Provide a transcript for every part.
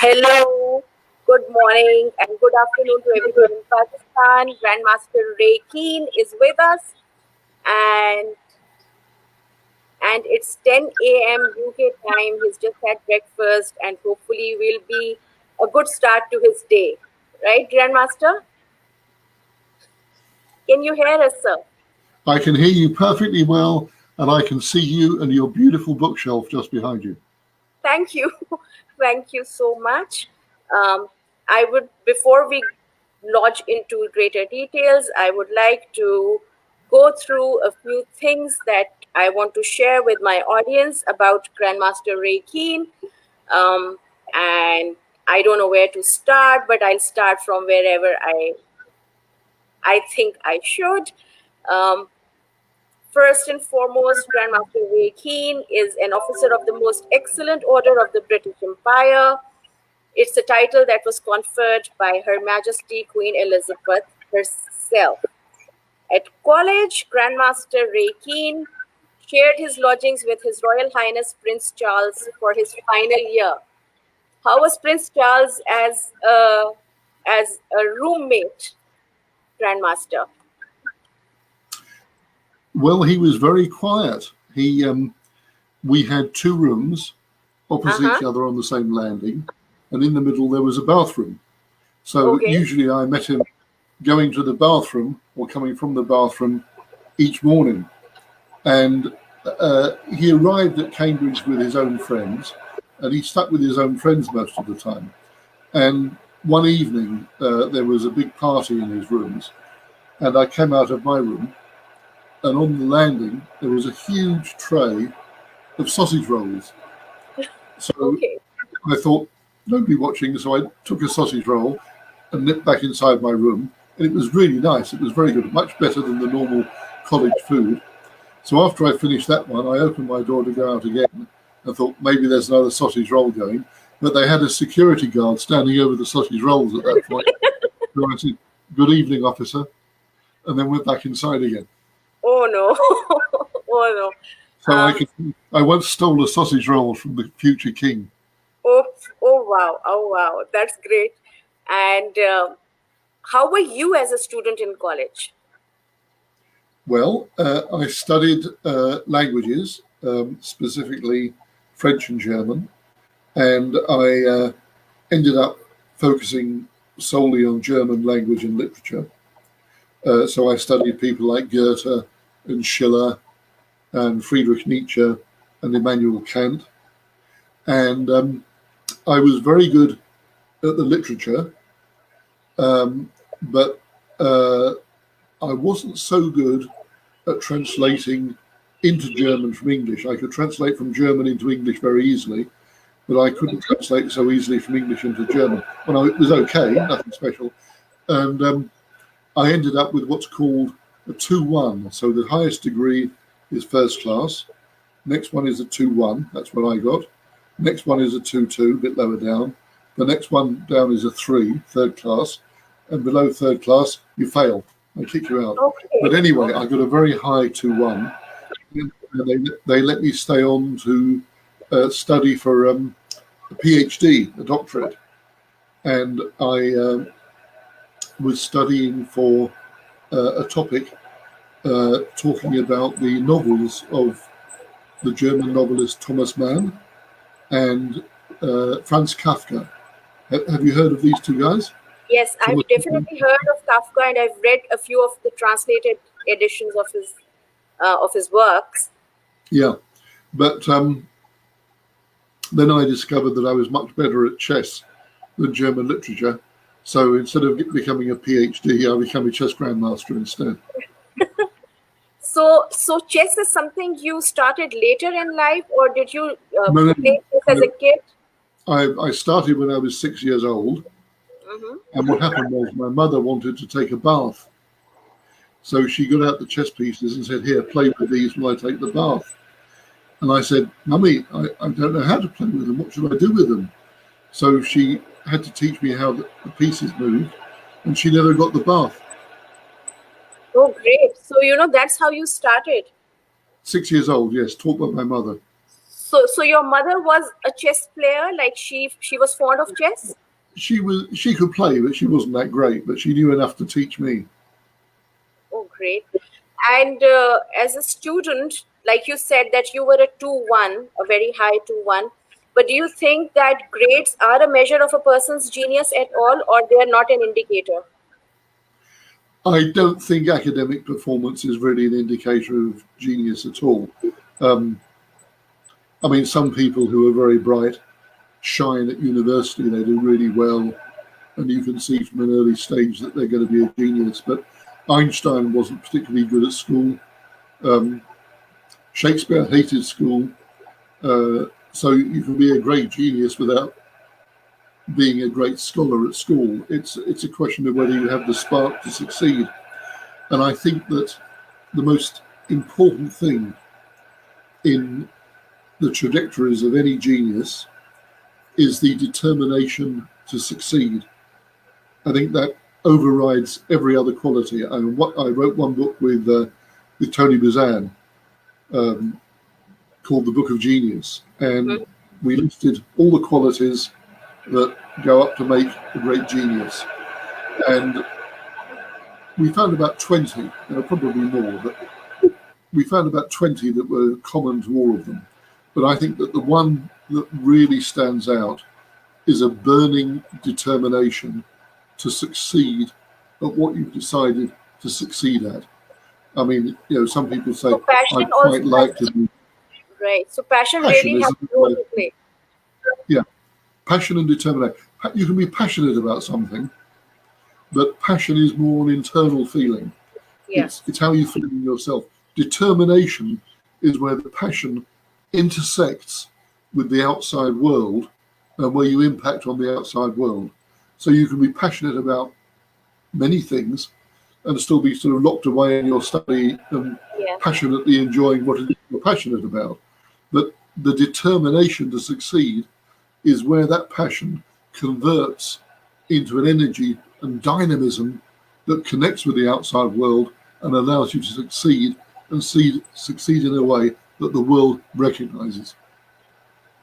Hello, good morning and good afternoon to everyone in Pakistan. Grand Master Ray Keene is with us, and it's 10 a.m. UK time. He's just had breakfast, and hopefully will be a good start to his day. Right, Grand Master? Can you hear us, sir? I can hear you perfectly well, and I can see you and your beautiful bookshelf just behind you. Thank you. Thank you so much. Before we launch into greater details, I would like to go through a few things that I want to share with my audience about Grandmaster Ray Keene. And I don't know where to start, but I'll start from wherever I think I should. First and foremost, Grandmaster Ray Keene is an officer of the Most Excellent Order of the British Empire. It's a title that was conferred by Her Majesty Queen Elizabeth herself. At college, Grandmaster Ray Keene shared his lodgings with His Royal Highness Prince Charles for his final year. How was Prince Charles as a roommate, Grandmaster? Well, he was very quiet. We had two rooms opposite each other on the same landing, and in the middle there was a bathroom. So usually I met him going to the bathroom or coming from the bathroom each morning. And he arrived at Cambridge with his own friends, and he stuck with his own friends most of the time. And one evening there was a big party in his rooms, and I came out of my room, and on the landing there was a huge tray of sausage rolls. So I thought, nobody watching, so I took a sausage roll and nipped back inside my room, and it was really nice. It was very good, much better than the normal college food. So after I finished that one, I opened my door to go out again. I thought maybe there's another sausage roll going, but they had a security guard standing over the sausage rolls at that point. So I said, "Good evening, officer," and then went back inside again. Oh no! Oh no! So I once stole a sausage roll from the future king. Oh wow! Oh wow! That's great. And how were you as a student in college? Well, I studied languages, specifically French and German, and I ended up focusing solely on German language and literature. So I studied people like Goethe and Schiller and Friedrich Nietzsche and Immanuel Kant. And I was very good at the literature, but I wasn't so good at translating into German from English. I could translate from German into English very easily, but I couldn't translate so easily from English into German. Well, it was okay, nothing special. And I ended up with what's called a 2-1. So the highest degree is first class. Next one is a 2-1. That's what I got. Next one is a 2-2, a bit lower down. The next one down is a 3, third class. And below third class, you fail. They kick you out. But anyway, I got a very high 2-1. And they let me stay on to study for a PhD, a doctorate. And I was studying for a topic talking about the novels of the German novelist Thomas Mann and Franz Kafka. Have you heard of these two guys? Yes, I've definitely heard of Kafka, and I've read a few of the translated editions of his works. Yeah, but then I discovered that I was much better at chess than German literature. So instead of becoming a PhD, I became a chess grandmaster instead. So chess is something you started later in life, or did you play chess as a kid? I started when I was 6 years old. And what happened was my mother wanted to take a bath. So she got out the chess pieces and said, "Here, play with these while I take the bath." And I said, "Mummy, I don't know how to play with them. What should I do with them?" So she had to teach me how the pieces moved, and she never got the bath. Oh, great. So, that's how you started. 6 years old, yes, taught by my mother. So your mother was a chess player, like she was fond of chess? She could play, but she wasn't that great, but she knew enough to teach me. Oh, great. And as a student, like you said that you were a 2-1, a very high 2-1, but do you think that grades are a measure of a person's genius at all, or they are not an indicator? I don't think academic performance is really an indicator of genius at all. I mean, some people who are very bright shine at university, they do really well, and you can see from an early stage that they're going to be a genius. But Einstein wasn't particularly good at school. Shakespeare hated school. So you can be a great genius without being a great scholar at school. It's a question of whether you have the spark to succeed. And I think that the most important thing in the trajectories of any genius is the determination to succeed. I think that overrides every other quality. I wrote one book with Tony Buzan called The Book of Genius, and we listed all the qualities that go up to make a great genius. And we found about 20, there are probably more, but we found about 20 that were common to all of them. But I think that the one that really stands out is a burning determination to succeed at what you've decided to succeed at. I mean, some people say, so I'd quite like to be. Right. So passion really has a role to play. Yeah. Passion and determination. You can be passionate about something, but passion is more an internal feeling. Yes. It's how you feel in yourself. Determination is where the passion intersects with the outside world and where you impact on the outside world. So you can be passionate about many things and still be sort of locked away in your study and passionately enjoying what it is you're passionate about. But the determination to succeed is where that passion converts into an energy and dynamism that connects with the outside world and allows you to succeed and succeed in a way that the world recognizes.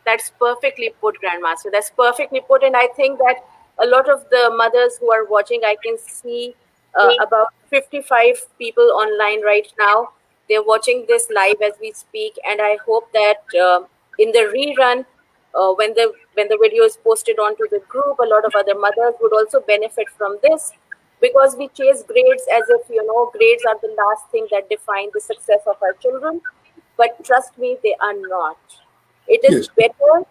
That's perfectly put, Grandmaster. That's perfectly put. And I think that a lot of the mothers who are watching, I can see about 55 people online right now. They're watching this live as we speak. And I hope that in the rerun, when the video is posted onto the group, a lot of other mothers would also benefit from this, because we chase grades as if, grades are the last thing that define the success of our children. But trust me, they are not. It is better.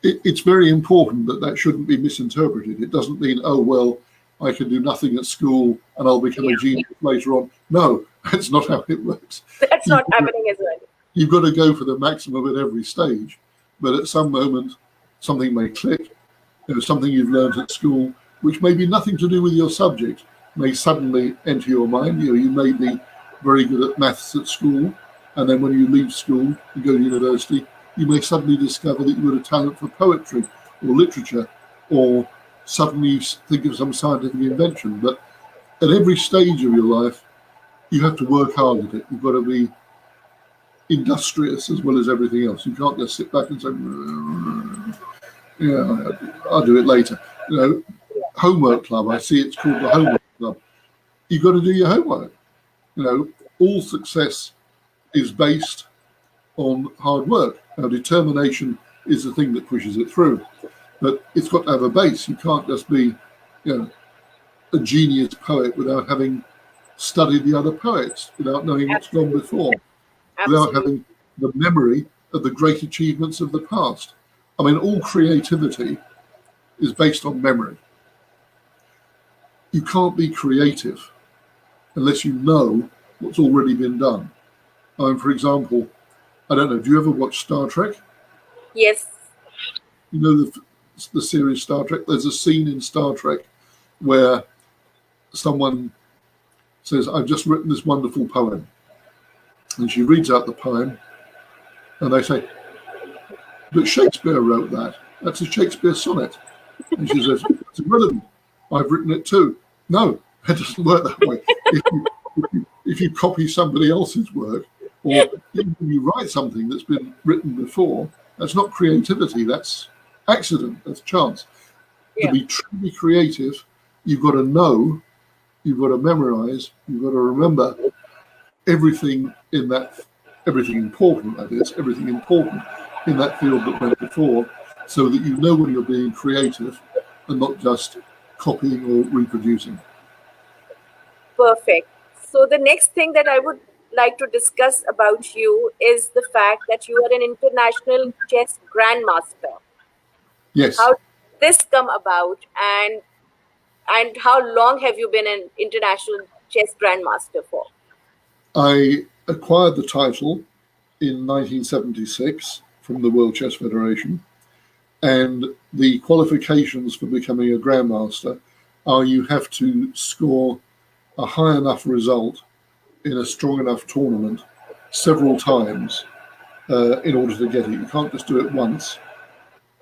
It's very important that shouldn't be misinterpreted. It doesn't mean, oh, well, I can do nothing at school and I'll become a genius later on. No, that's not how it works. That's not happening as well. You've got to go for the maximum at every stage. But at some moment, something may click. Something you've learned at school, which may be nothing to do with your subject, may suddenly enter your mind. You may be very good at maths at school, and then when you leave school and go to university, you may suddenly discover that you had a talent for poetry or literature, or suddenly think of some scientific invention. But at every stage of your life, you have to work hard at it. You've got to be industrious as well as everything else. You can't just sit back and say, I'll do it later. Homework club, I see it's called the homework club. You've got to do your homework. All success is based on hard work. Now, determination is the thing that pushes it through, but it's got to have a base. You can't just be, a genius poet without having studied the other poets, without knowing what's gone before, without having the memory of the great achievements of the past. I mean, all creativity is based on memory. You can't be creative unless you know what's already been done. For example, I don't know, do you ever watch Star Trek? Yes. You know the series Star Trek? There's a scene in Star Trek where someone says, I've just written this wonderful poem. And she reads out the poem, and they say, but Shakespeare wrote that. That's a Shakespeare sonnet. And she says, it's irrelevant. I've written it too. No, it doesn't work that way. If you copy somebody else's work, Or even when you write something that's been written before, that's not creativity, that's accident, that's chance. To Yeah. be truly creative, you've got to know, you've got to memorize, you've got to remember everything in that, everything important, that is, everything important in that field that went before, so that you know when you're being creative and not just copying or reproducing. Perfect. So the next thing that I would like to discuss about you is the fact that you are an international chess grandmaster. Yes, How did this come about, and how long have you been an international chess grandmaster for? I acquired the title in 1976 from the World Chess Federation, and the qualifications for becoming a grandmaster are you have to score a high enough result in a strong enough tournament several times in order to get it. You can't just do it once.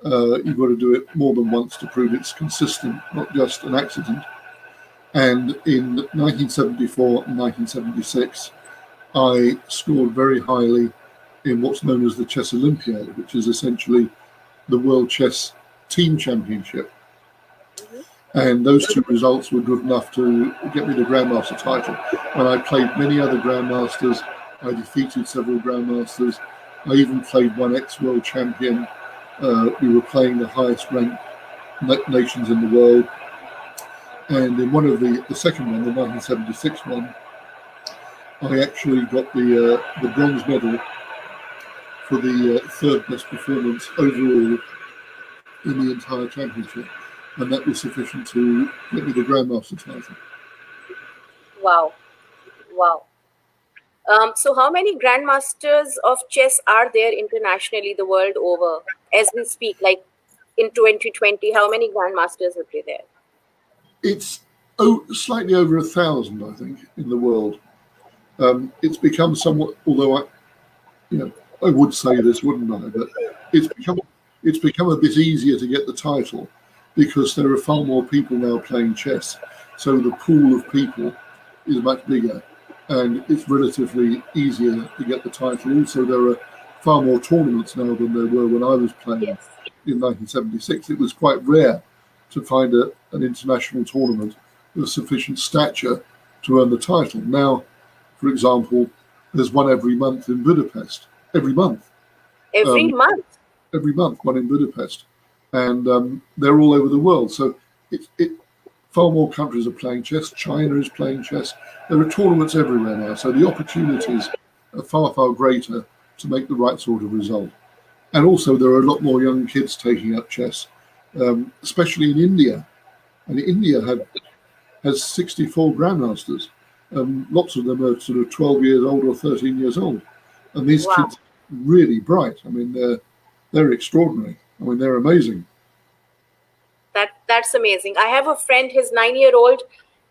You've got to do it more than once to prove it's consistent, not just an accident. And in 1974 and 1976, I scored very highly in what's known as the Chess Olympiad, which is essentially the World Chess Team Championship. And those two results were good enough to get me the Grandmaster title. And I played many other Grandmasters. I defeated several Grandmasters. I even played one ex-world champion. We were playing the highest ranked nations in the world. And in one of the second one, the 1976 one, I actually got the bronze medal for the third best performance overall in the entire championship. And that was sufficient to get me the Grandmaster title. Wow. Wow. So how many grandmasters of chess are there internationally the world over as we speak? Like in 2020, how many grandmasters would be there? It's slightly over 1,000, I think, in the world. It's become somewhat, although I would say this, wouldn't I? But it's become a bit easier to get the title because there are far more people now playing chess. So the pool of people is much bigger, and it's relatively easier to get the title. Also, there are far more tournaments now than there were when I was playing in 1976. It was quite rare to find an international tournament of sufficient stature to earn the title. Now, for example, there's one every month in Budapest. Every month. Every month? Every month, one in Budapest. And they're all over the world. So far more countries are playing chess. China is playing chess. There are tournaments everywhere now. So the opportunities are far, far greater to make the right sort of result. And also there are a lot more young kids taking up chess, especially in India. And India has 64 grandmasters. Lots of them are sort of 12 years old or 13 years old. And these kids are really bright. I mean, they're extraordinary. I mean, they're amazing. That's amazing. I have a friend, his 9-year-old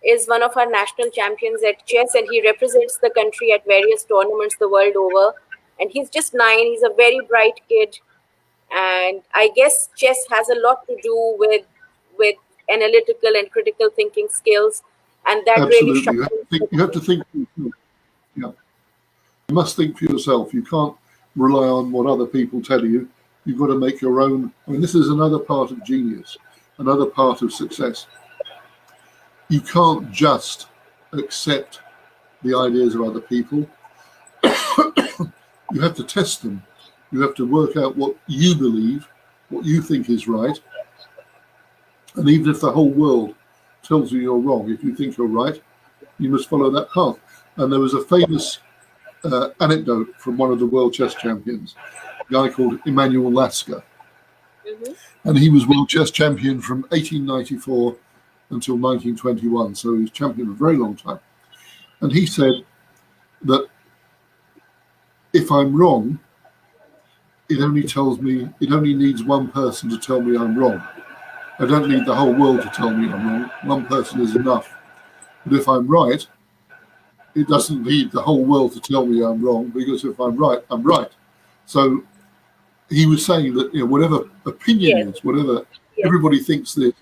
is one of our national champions at chess, and he represents the country at various tournaments the world over. And he's just 9. He's a very bright kid. And I guess chess has a lot to do with analytical and critical thinking skills. And that Absolutely. really You have to think. Yeah. You must think for yourself. You can't rely on what other people tell you. You've got to make your own. I mean, this is another part of genius, another part of success. You can't just accept the ideas of other people. You have to test them. You have to work out what you believe, what you think is right. And even if the whole world tells you you're wrong, if you think you're right, you must follow that path. And there was a famous anecdote from one of the world chess champions, a guy called Emanuel Lasker. Mm-hmm. And he was world chess champion from 1894 until 1921. So he was champion for a very long time. And he said that if I'm wrong, it only needs one person to tell me I'm wrong. I don't need the whole world to tell me I'm wrong. One person is enough. But if I'm right, it doesn't need the whole world to tell me I'm wrong, because if I'm right, I'm right. So he was saying that, whatever opinion is, whatever everybody thinks that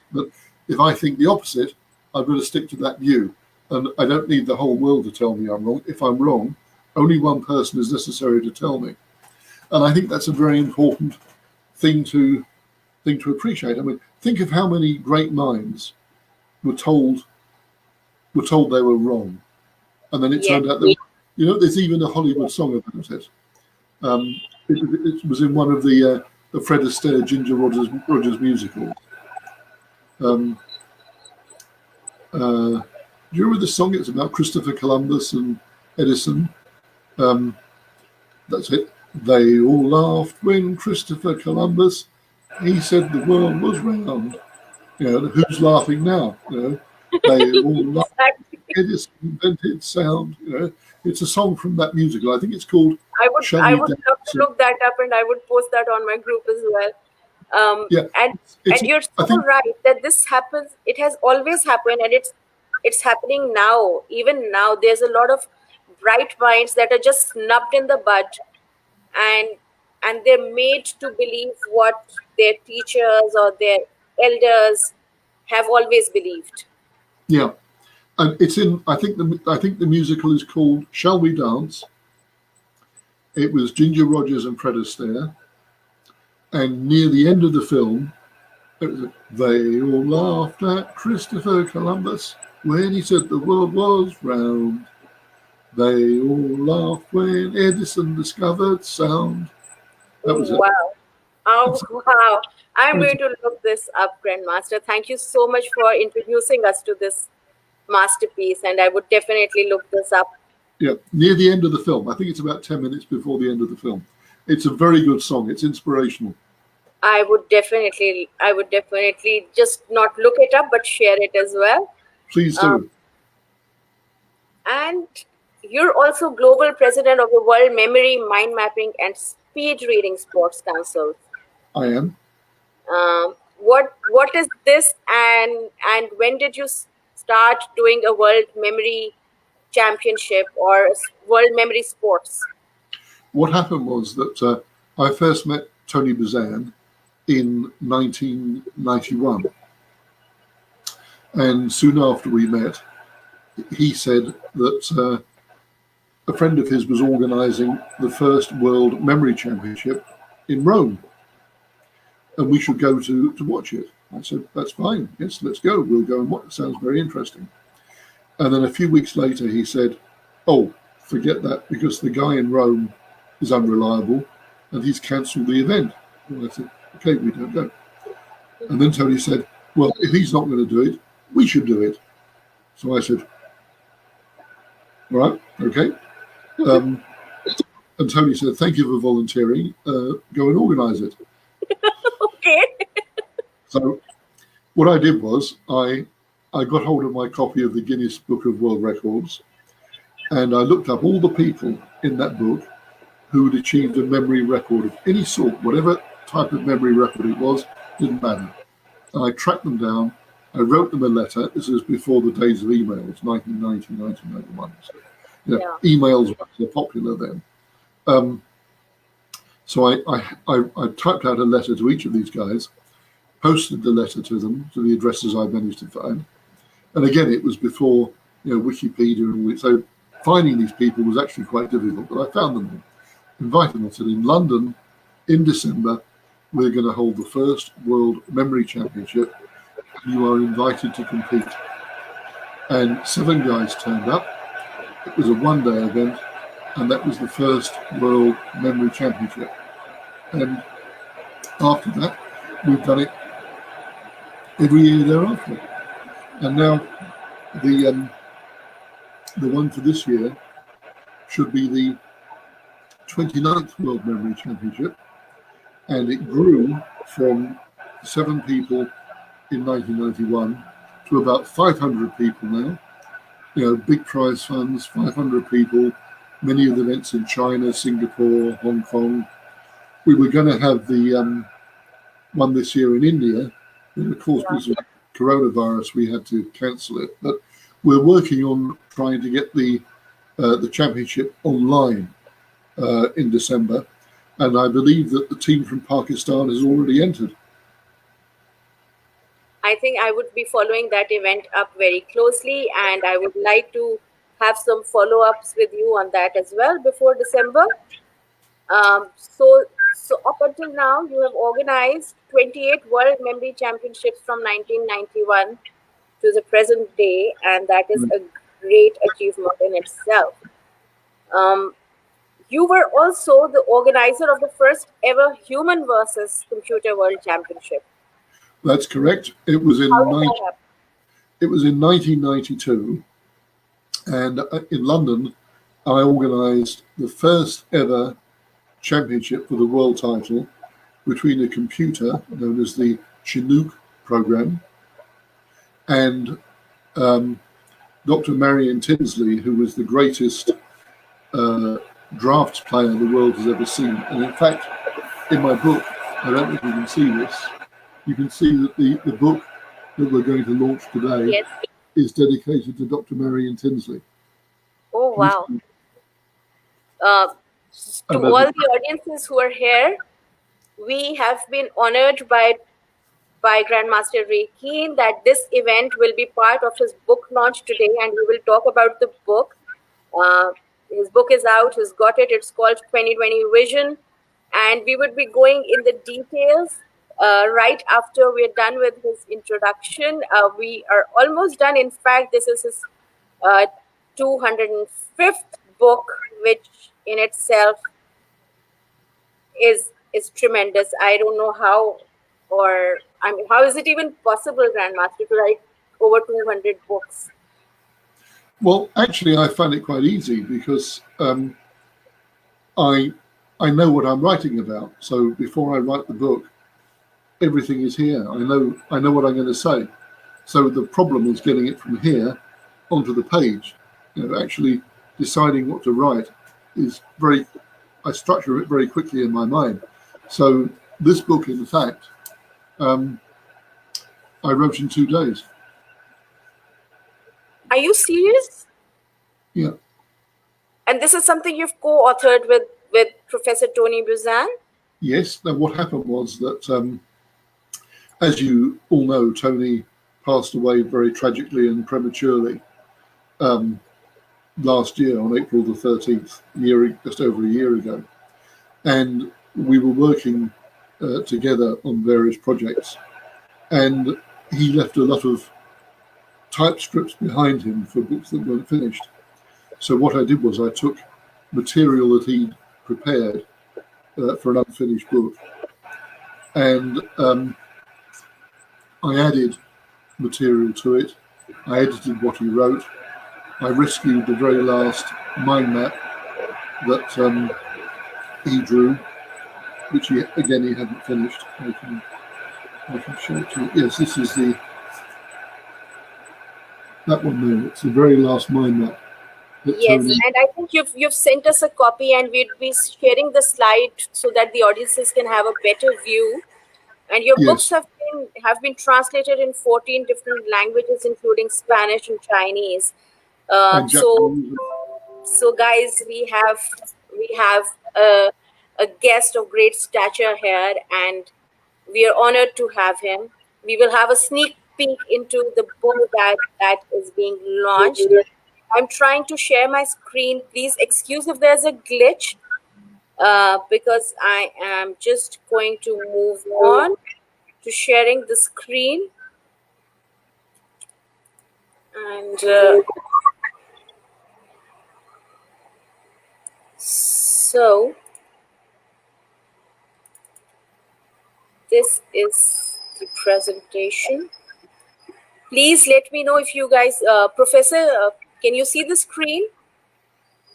if I think the opposite, I've got to stick to that view. And I don't need the whole world to tell me I'm wrong. If I'm wrong, Only one person is necessary to tell me. And I think that's a very important thing to appreciate. I mean, think of how many great minds were told they were wrong, and then it turned out that, there's even a Hollywood song about it. It was in one of the Fred Astaire Ginger Rogers musicals. Do you remember the song? It's about Christopher Columbus and Edison. That's it. They all laughed when Christopher Columbus, he said the world was round. Who's laughing now? They all laughed. Edison invented sound. It's a song from that musical. I think it's called. I would love to look that up, and I would post that on my group as well. And you're so right that this happens. It has always happened, and it's happening now. Even now, there's a lot of bright minds that are just snubbed in the bud, and they're made to believe what their teachers or their elders have always believed. Yeah, and it's in. I think the musical is called "Shall We Dance." It was Ginger Rogers and Fred Astaire, and near the end of the film, they all laughed at Christopher Columbus when he said the world was round. They all laughed when Edison discovered sound. That was it. Wow. Oh, wow. I'm going to look this up, Grandmaster. Thank you so much for introducing us to this masterpiece, and I would definitely look this up. Yeah, near the end of the film. I think it's about 10 minutes before the end of the film. It's a very good song. It's inspirational. I would definitely just not look it up, but share it as well. Please do. And you're also global president of the World Memory, Mind Mapping, and Speed Reading Sports Council. I am. What is this, and when did you start doing a World Memory Championship or World Memory Sports? What happened was that I first met Tony Bazan in 1991, and soon after we met, he said that a friend of his was organising the first World Memory Championship in Rome, and we should go to watch it. I said, that's fine. Yes, let's go. We'll go and watch. It sounds very interesting. And then a few weeks later, he said, oh, forget that, because the guy in Rome is unreliable and he's cancelled the event. And I said, okay, we don't go. And then Tony said, well, if he's not going to do it, we should do it. So I said, all right, okay. And Tony said, thank you for volunteering. Go and organise it. Okay. So what I did was I got hold of my copy of the Guinness Book of World Records, and I looked up all the people in that book who had achieved a memory record of any sort, whatever type of memory record it was, didn't matter. And I tracked them down. I wrote them a letter. This is before the days of emails, 1990, 1991. So, emails were popular then. So I typed out a letter to each of these guys, posted the letter to them, to the addresses I managed to find. And again, it was before Wikipedia, and so finding these people was actually quite difficult, but I found them, invited them. I said, in London, in December, we're going to hold the first World Memory Championship. You are invited to compete. And 7 guys turned up. It was a one-day event, and that was the first World Memory Championship. And after that, we've done it every year thereafter. And now the one for this year should be the 29th World Memory Championship, and it grew from 7 people in 1991 to about 500 people now. Big prize funds, 500 people, many of the events in China, Singapore, Hong Kong. We were going to have the one this year in India, and of course, because of coronavirus, we had to cancel it. But we're working on trying to get the championship online in December, and I believe that the team from Pakistan has already entered. I think I would be following that event up very closely, and I would like to have some follow-ups with you on that as well before December. So up until now, you have organized 28 World Memory Championships from 1991 to the present day, and that is a great achievement in itself. You were also the organizer of the first ever human versus computer world championship. That's correct. It was in 1992, and in London, I organised the first ever championship for the world title between a computer known as the Chinook program and Dr. Marion Tinsley, who was the greatest drafts player the world has ever seen. And in fact, in my book, I don't know if you can see this, you can see that the book that we're going to launch today is dedicated to Dr. Marion Tinsley. Oh, wow. To all the audiences who are here, we have been honored by Grand Master Ray Keene that this event will be part of his book launch today, and we will talk about the book. His book is out, he's got it, it's called 2020 Vision, and we would be going in the details right after we're done with his introduction. We are almost done. In fact, this is his 205th book, which in itself is tremendous. I don't know how, or I mean, how is it even possible, Grandmaster, to write over 200 books? Well, actually, I find it quite easy because I know what I'm writing about. So before I write the book, everything is here. I know what I'm going to say. So the problem is getting it from here onto the page. Actually deciding what to write is I structure it very quickly in my mind. So this book, in fact, I wrote in 2 days. Are you serious? Yeah. And this is something you've co-authored with Professor Tony Buzan? Yes. Now, what happened was that, as you all know, Tony passed away very tragically and prematurely last year on April the 13th, just over a year ago. And we were working together on various projects. And he left a lot of typescripts behind him for books that weren't finished. So what I did was I took material that he'd prepared for an unfinished book, and I added material to it. I edited what he wrote. I rescued the very last mind map that he drew, which he hadn't finished. I can show it to you. Yes, this is that one there. It's the very last mind map. Yes, and I think you've sent us a copy, and we'd be sharing the slide so that the audiences can have a better view. And your books have been translated in 14 different languages, including Spanish and Chinese. So guys, we have a guest of great stature here, and we are honored to have him. We will have a sneak peek into the book that is being launched. I'm trying to share my screen. Please excuse if there's a glitch, because I am just going to move on to sharing the screen. And so this is the presentation. Please let me know if you guys, Professor, can you see the screen?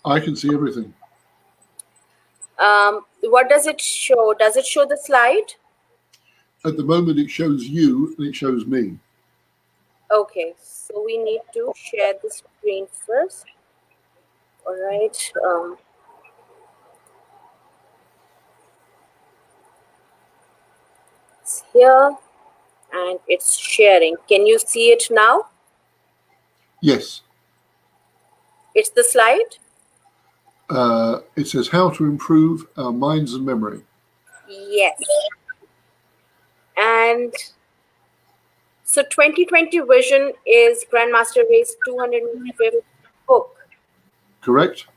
I can see everything. What does it show? Does it show the slide? At the moment, it shows you and it shows me. Okay, so we need to share the screen first. All right. It's here and it's sharing. Can you see it now? Yes. It's the slide? It says how to improve our minds and memory. Yes. And so 2020 Vision is Grandmaster Ray's 205th book. Correct.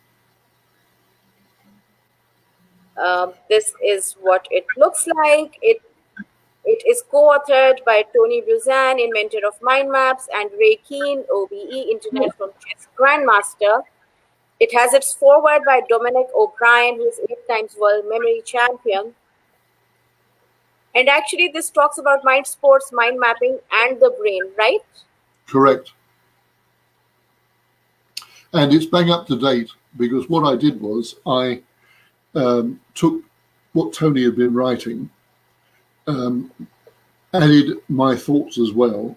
This is what it looks like. It is co-authored by Tony Buzan, inventor of mind maps, and Ray Keene, OBE, International Chess Grandmaster. It has its foreword by Dominic O'Brien, who is 8 times world memory champion. And actually, this talks about mind sports, mind mapping, and the brain, right? Correct. And it's bang up to date, because what I did was I took what Tony had been writing, added my thoughts as well,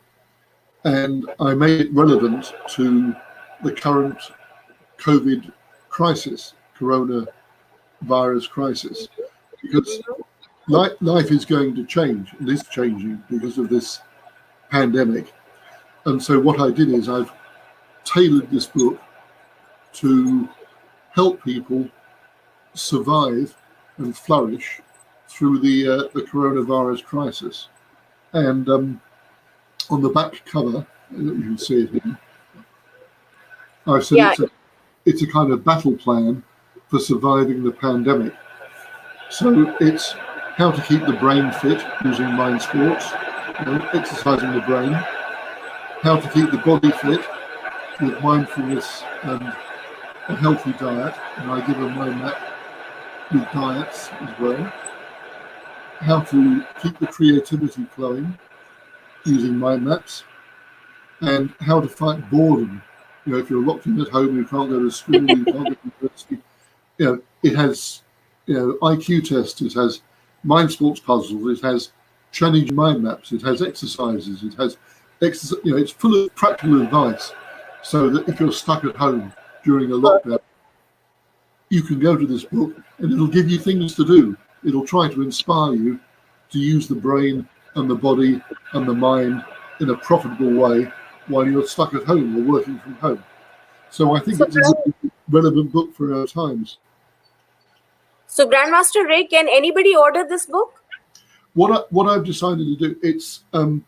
and I made it relevant to the current COVID crisis, coronavirus crisis, because life is going to change, and is changing because of this pandemic. And so what I did is I've tailored this book to help people survive and flourish through the coronavirus crisis. And on the back cover, you can see it here, I said it's a kind of battle plan for surviving the pandemic. So it's how to keep the brain fit using mind sports, exercising the brain, how to keep the body fit with mindfulness and a healthy diet, and I give a mind map with diets as well, how to keep the creativity flowing using mind maps, and how to fight boredom. If you're locked in at home, you can't go to school, you can't go to university. It has IQ tests, it has mind sports puzzles, it has challenging mind maps, it has exercises, it has it's full of practical advice, so that if you're stuck at home during a lockdown, you can go to this book and it'll give you things to do. It'll try to inspire you to use the brain and the body and the mind in a profitable way while you're stuck at home or working from home. So I think it's a relevant book for our times. So Grandmaster Ray, can anybody order this book? What I've decided to do, it's the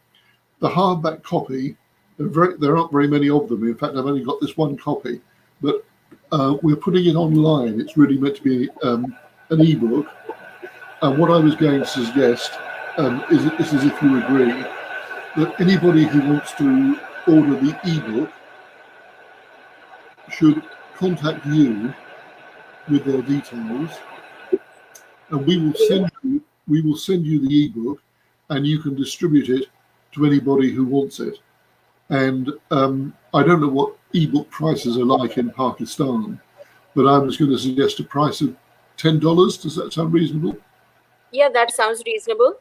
hardback copy. There aren't very many of them. In fact, I've only got this one copy, but we're putting it online. It's really meant to be an ebook. And what I was going to suggest is if you agree, that anybody who wants to order the ebook should contact you with their details, and we will send you the ebook, and you can distribute it to anybody who wants it. And I don't know what ebook prices are like in Pakistan, but I was going to suggest a price of $10. Does that sound reasonable? Yeah, that sounds reasonable.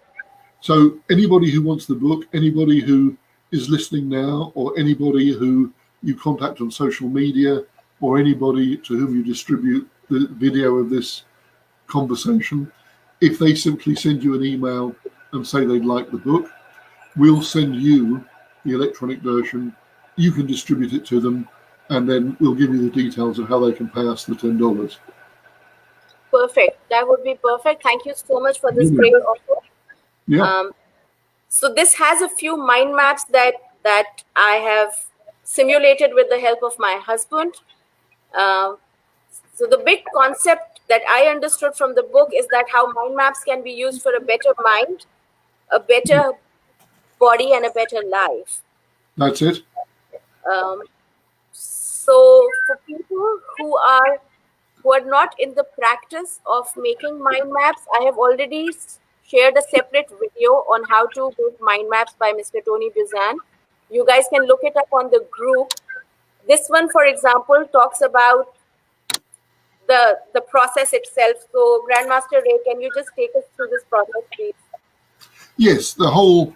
So anybody who wants the book, anybody who is listening now, or anybody who you contact on social media, or anybody to whom you distribute the video of this conversation, if they simply send you an email and say they'd like the book, we'll send you the electronic version. You can distribute it to them, and then we'll give you the details of how they can pay us the $10. Perfect. That would be perfect. Thank you so much for this great offer. Yeah. So this has a few mind maps that I have simulated with the help of my husband. So the big concept that I understood from the book is that how mind maps can be used for a better mind, a better body, and a better life. That's it. So for people who are not in the practice of making mind maps, I have already shared a separate video on how to make mind maps by Mr. Tony Buzan. You guys can look it up on the group. This one, for example, talks about the process itself. So Grandmaster Ray, can you just take us through this process, please? Yes, the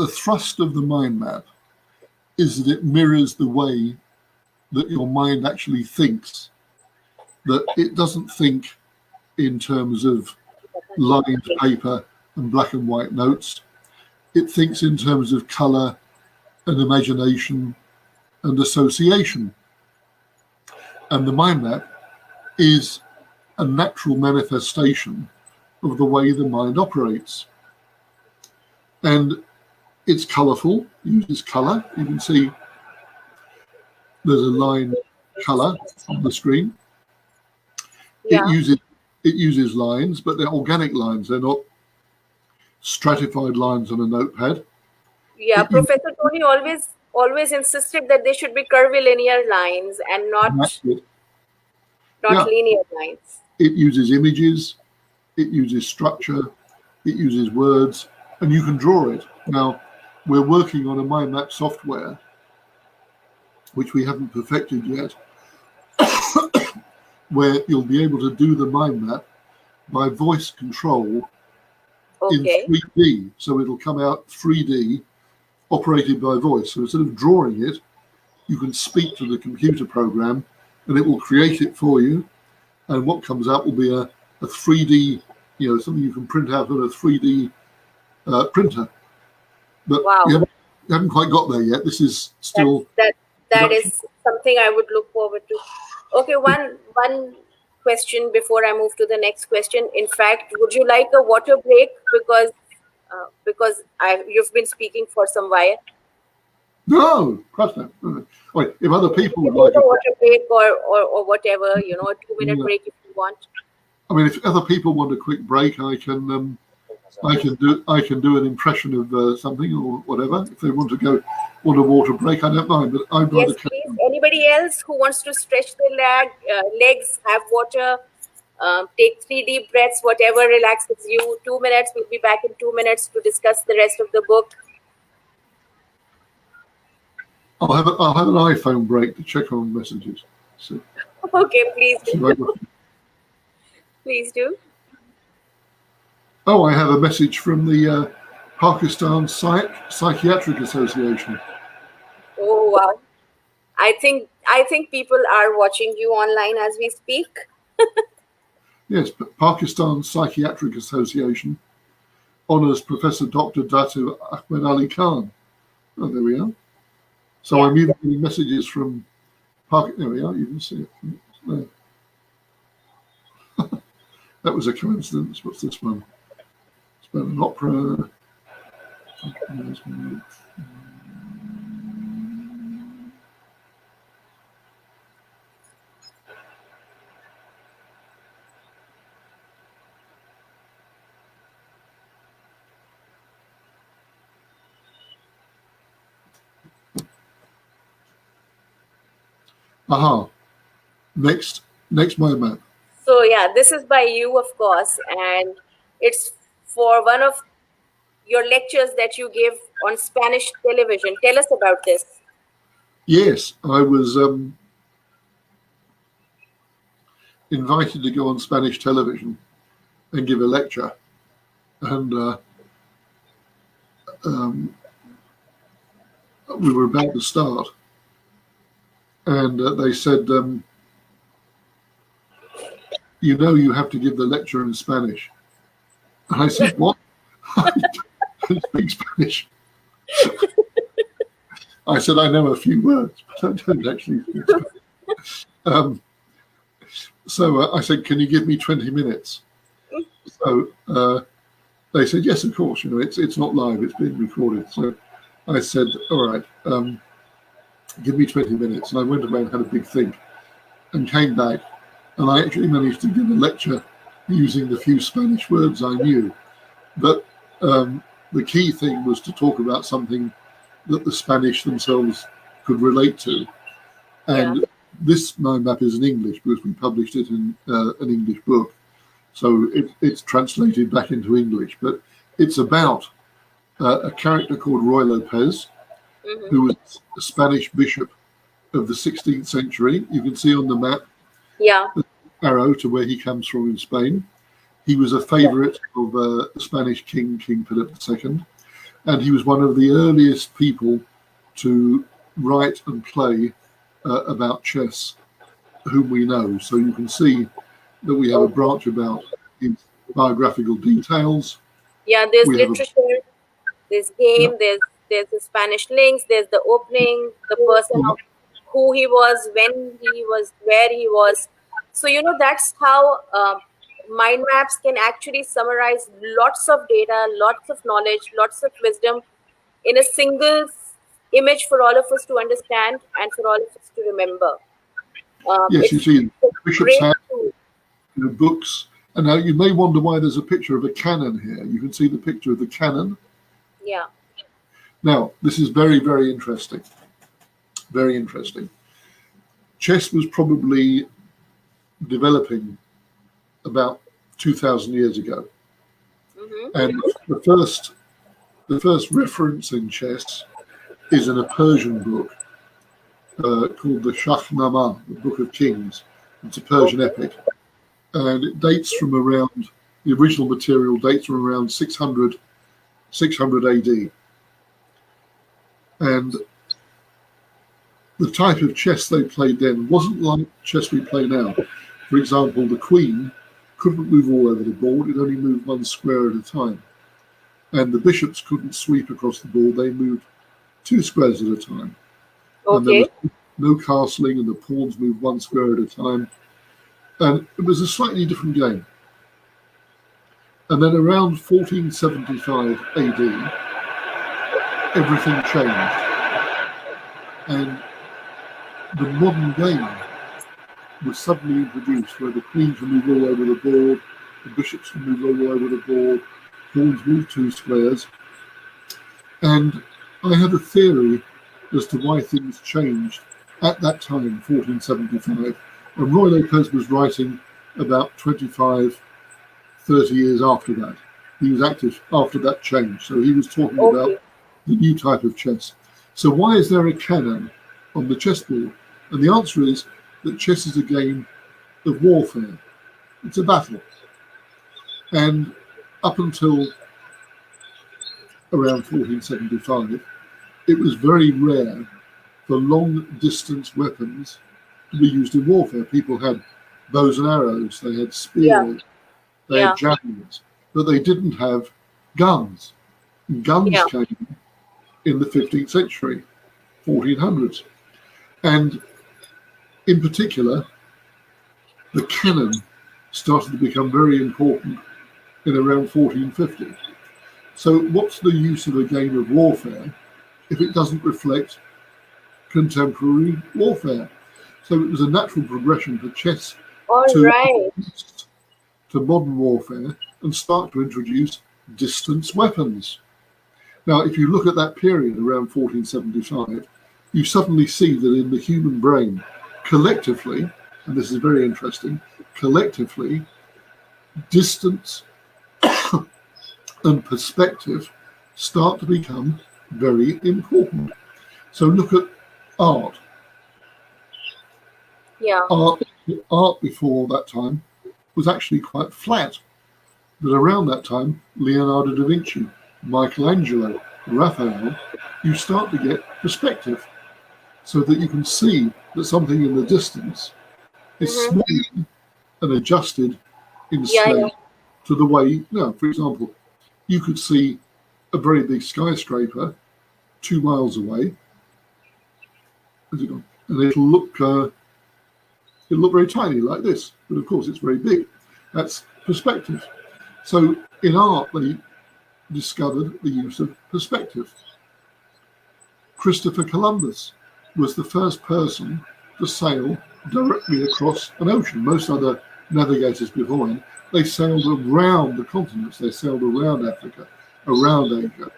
thrust of the mind map is that it mirrors the way that your mind actually thinks. That it doesn't think in terms of lined paper and black and white notes. It thinks in terms of color and imagination and association. And the mind map is a natural manifestation of the way the mind operates. And it's colorful, uses color. You can see there's a line color on the screen. Yeah. It uses lines, but they're organic lines. They're not stratified lines on a notepad. Yeah, Professor Tony always insisted that they should be curvilinear lines and not linear lines. It uses images, it uses structure, it uses words, and you can draw it. Now, we're working on a mind map software, which we haven't perfected yet, where you'll be able to do the mind map by voice control in 3D. So it'll come out 3D, operated by voice. So instead of drawing it, you can speak to the computer program and it will create it for you. And what comes out will be a 3D, something you can print out on a 3D printer. But we haven't quite got there yet. This is still... That is something I would look forward to. Okay, one question before I move to the next question. In fact, would you like a water break? Because you've been speaking for some while. No, of course not. Wait, if other people would like a water break or whatever, a 2-minute break if you want. I mean, if other people want a quick break, I can do an impression of something or whatever. If they want a water break, I don't mind. But I'd rather. Yes, please. Anybody else who wants to stretch their legs, have water, take 3 deep breaths, whatever relaxes you. 2 minutes. We'll be back in 2 minutes to discuss the rest of the book. I'll have an iPhone break to check on messages. So, okay, please do. Please do. Oh, I have a message from the Pakistan Psychiatric Association. Oh wow! I think people are watching you online as we speak. Yes, but Pakistan Psychiatric Association honours Professor Dr. Datu Ahmed Ali Khan. Oh, there we are. So I'm even getting messages from There we are. You can see it. There. That was a coincidence. What's this one? It's about an opera. Aha. Next mind map. So yeah, this is by you, of course, and it's for one of your lectures that you give on Spanish television. Tell us about this. Yes, I was invited to go on Spanish television and give a lecture, and we were about to start, and they said, you have to give the lecture in Spanish. And I said, what? I don't speak Spanish. I said, I know a few words, but I don't actually speak Spanish. So I said, can you give me 20 minutes? So they said, yes, of course. It's not live, it's being recorded. So I said, all right, give me 20 minutes. And I went away and had a big think and came back. And I actually managed to give a lecture using the few Spanish words I knew. But the key thing was to talk about something that the Spanish themselves could relate to. And this mind map is in English because we published it in an English book. So it's translated back into English. But it's about a character called Roy Lopez, who was a Spanish bishop of the 16th century. You can see on the map the arrow to where he comes from in Spain. He was a favorite of the Spanish king, King Philip II. And he was one of the earliest people to write and play about chess, whom we know. So you can see that we have a branch about his biographical details. Yeah, there's literature, there's game, there's the Spanish links, there's the opening, the person of who he was, when he was, where he was. So, that's how mind maps can actually summarize lots of data, lots of knowledge, lots of wisdom in a single image for all of us to understand and for all of us to remember. Yes, you It's see bishop's great hat, to, books. And now you may wonder why there's a picture of a cannon here. You can see the picture of the cannon. yeah. Now, this is very, very interesting. Very interesting. Chess was probably developing about 2,000 years ago. And the first reference in chess is in a Persian book called the Shahnameh, the Book of Kings. It's a Persian epic. And it dates from around, the original material dates from around 600 AD. And the type of chess they played then wasn't like chess we play now. For example, the queen couldn't move all over the board, it only moved one square at a time. And the bishops couldn't sweep across the board, they moved 2 squares at a time. And there Okay. was no castling, and the pawns moved 1 square at a time. And it was a slightly different game. And then around 1475 AD, everything changed. And the modern game was suddenly introduced, where the queen can move all over the board, the bishops can move all over the board, pawns move 2 squares. And I had a theory as to why things changed at that time, 1475. And Roy Lopez was writing about 25, 30 years after that. He was active after that change. So he was talking about the new type of chess. So why is there a cannon on the chessboard? And the answer is that chess is a game of warfare. It's a battle. And up until around 1475, it was very rare for long-distance weapons to be used in warfare. People had bows and arrows, they had spears, they had javelins, but they didn't have guns. Guns came in the 15th century, 1400s. And in particular, the cannon started to become very important in around 1450. So what's the use of a game of warfare if it doesn't reflect contemporary warfare? So it was a natural progression for chess to modern warfare and start to introduce distance weapons. Now, if you look at that period around 1475, you suddenly see that in the human brain, collectively, and this is very interesting, collectively, distance and perspective start to become very important. So look at art. Art before that time was actually quite flat. But around that time, Leonardo da Vinci, Michelangelo, Raphael, you start to get perspective so that you can see that something in the distance is swaying and adjusted in space to the way, for example, you could see a very big skyscraper 2 miles away, and it'll look very tiny like this, but of course it's very big. That's perspective. So in art, they discovered the use of perspective. Christopher Columbus was the first person to sail directly across an ocean. Most other navigators before him, they sailed around the continents. They sailed around Africa, around Asia.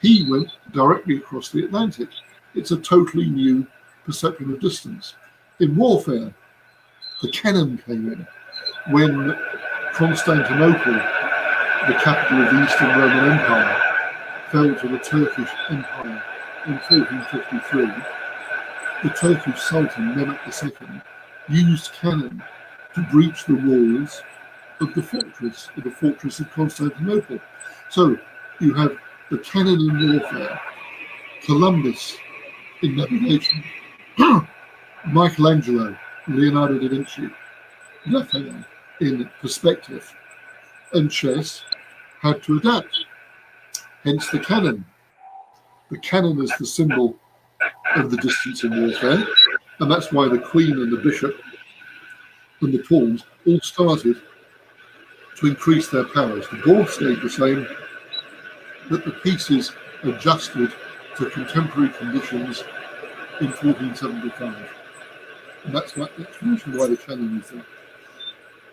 He went directly across the Atlantic. It's a totally new perception of distance. In warfare, the cannon came in when Constantinople, the capital of the Eastern Roman Empire, fell to the Turkish Empire in 1453. The Turkish Sultan, Mehmet II, used cannon to breach the walls of the fortress of Constantinople. So you have the cannon in warfare, Columbus in navigation, Michelangelo, Leonardo da Vinci, Raphael in perspective, and chess had to adapt. Hence the cannon. The cannon is the symbol of the distance in warfare, and that's why the queen and the bishop and the pawns all started to increase their powers. The board stayed the same, but the pieces adjusted to to contemporary conditions in 1475. And that's the explanation why they're challenging them.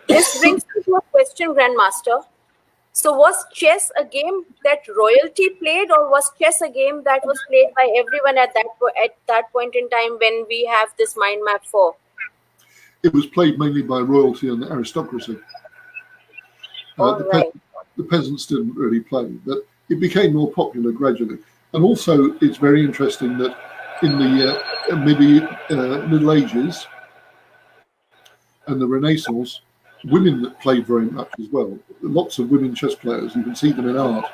This brings me to a question, Grandmaster. So was chess a game that royalty played, or was chess a game that was played by everyone at that point in time when we have this mind map for? It was played mainly by royalty and aristocracy. The peasants didn't really play, but it became more popular gradually. And also, it's very interesting that in the Middle Ages and the Renaissance, women played very much as well. Lots of women chess players, you can see them in art.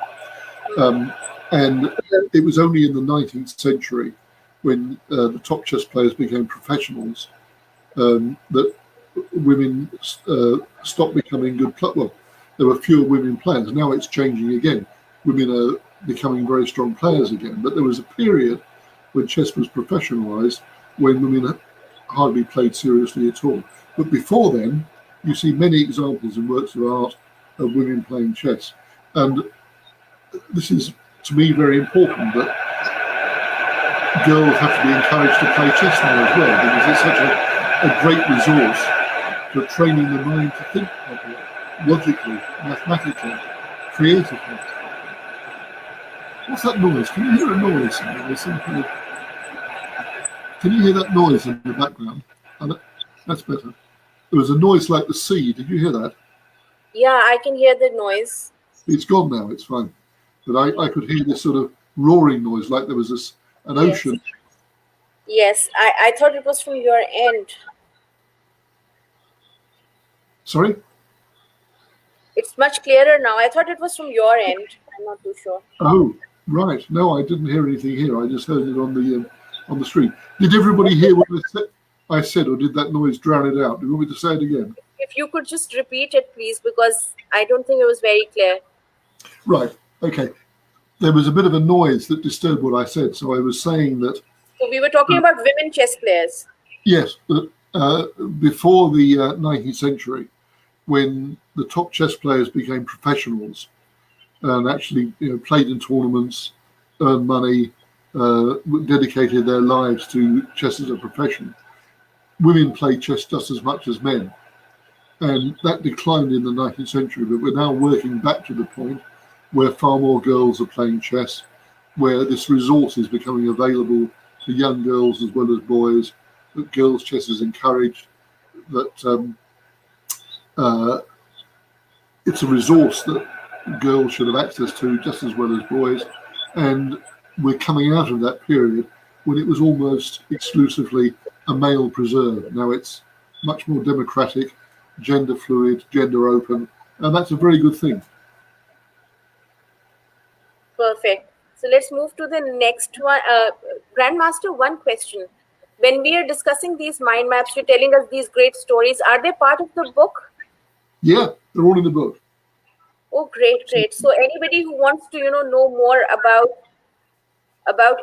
And it was only in the 19th century, when the top chess players became professionals, that women stopped becoming good players. Well, there were fewer women players. Now it's changing again. Women are becoming very strong players again. But there was a period when chess was professionalized, when women hardly played seriously at all. But before then, you see many examples in works of art of women playing chess. And this is, to me, very important, that girls have to be encouraged to play chess now as well, because it's such a great resource for training the mind to think properly, logically, mathematically, creatively. What's that noise? Can you hear a noise? Can you hear that noise in the background? That's better. There was a noise like the sea. Did you hear that? Yeah, I can hear the noise. It's gone now. It's fine. But I could hear this sort of roaring noise, like there was an ocean. Yes, I thought it was from your end. Sorry? It's much clearer now. I thought it was from your end. I'm not too sure. Oh, right. No, I didn't hear anything here. I just heard it on the stream. Did everybody hear what I said, or did that noise drown it out? Do you want me to say it again? If you could just repeat it, please, because I don't think it was very clear. Right. Okay. There was a bit of a noise that disturbed what I said. So I was saying that... So we were talking about women chess players. Yes. Before the 19th century, when the top chess players became professionals and actually played in tournaments, earned money, dedicated their lives to chess as a profession, women played chess just as much as men. And that declined in the 19th century, but we're now working back to the point where far more girls are playing chess, where this resource is becoming available to young girls as well as boys, that girls' chess is encouraged, that it's a resource that girls should have access to just as well as boys. And we're coming out of that period when it was almost exclusively a male preserve. Now it's much more democratic, gender fluid, gender open, and that's a very good thing. Perfect. So let's move to the next one. Grandmaster, one question. When we are discussing these mind maps, you're telling us these great stories. Are they part of the book? Yeah, they're all in the book. Oh, great, great. So anybody who wants to, know more about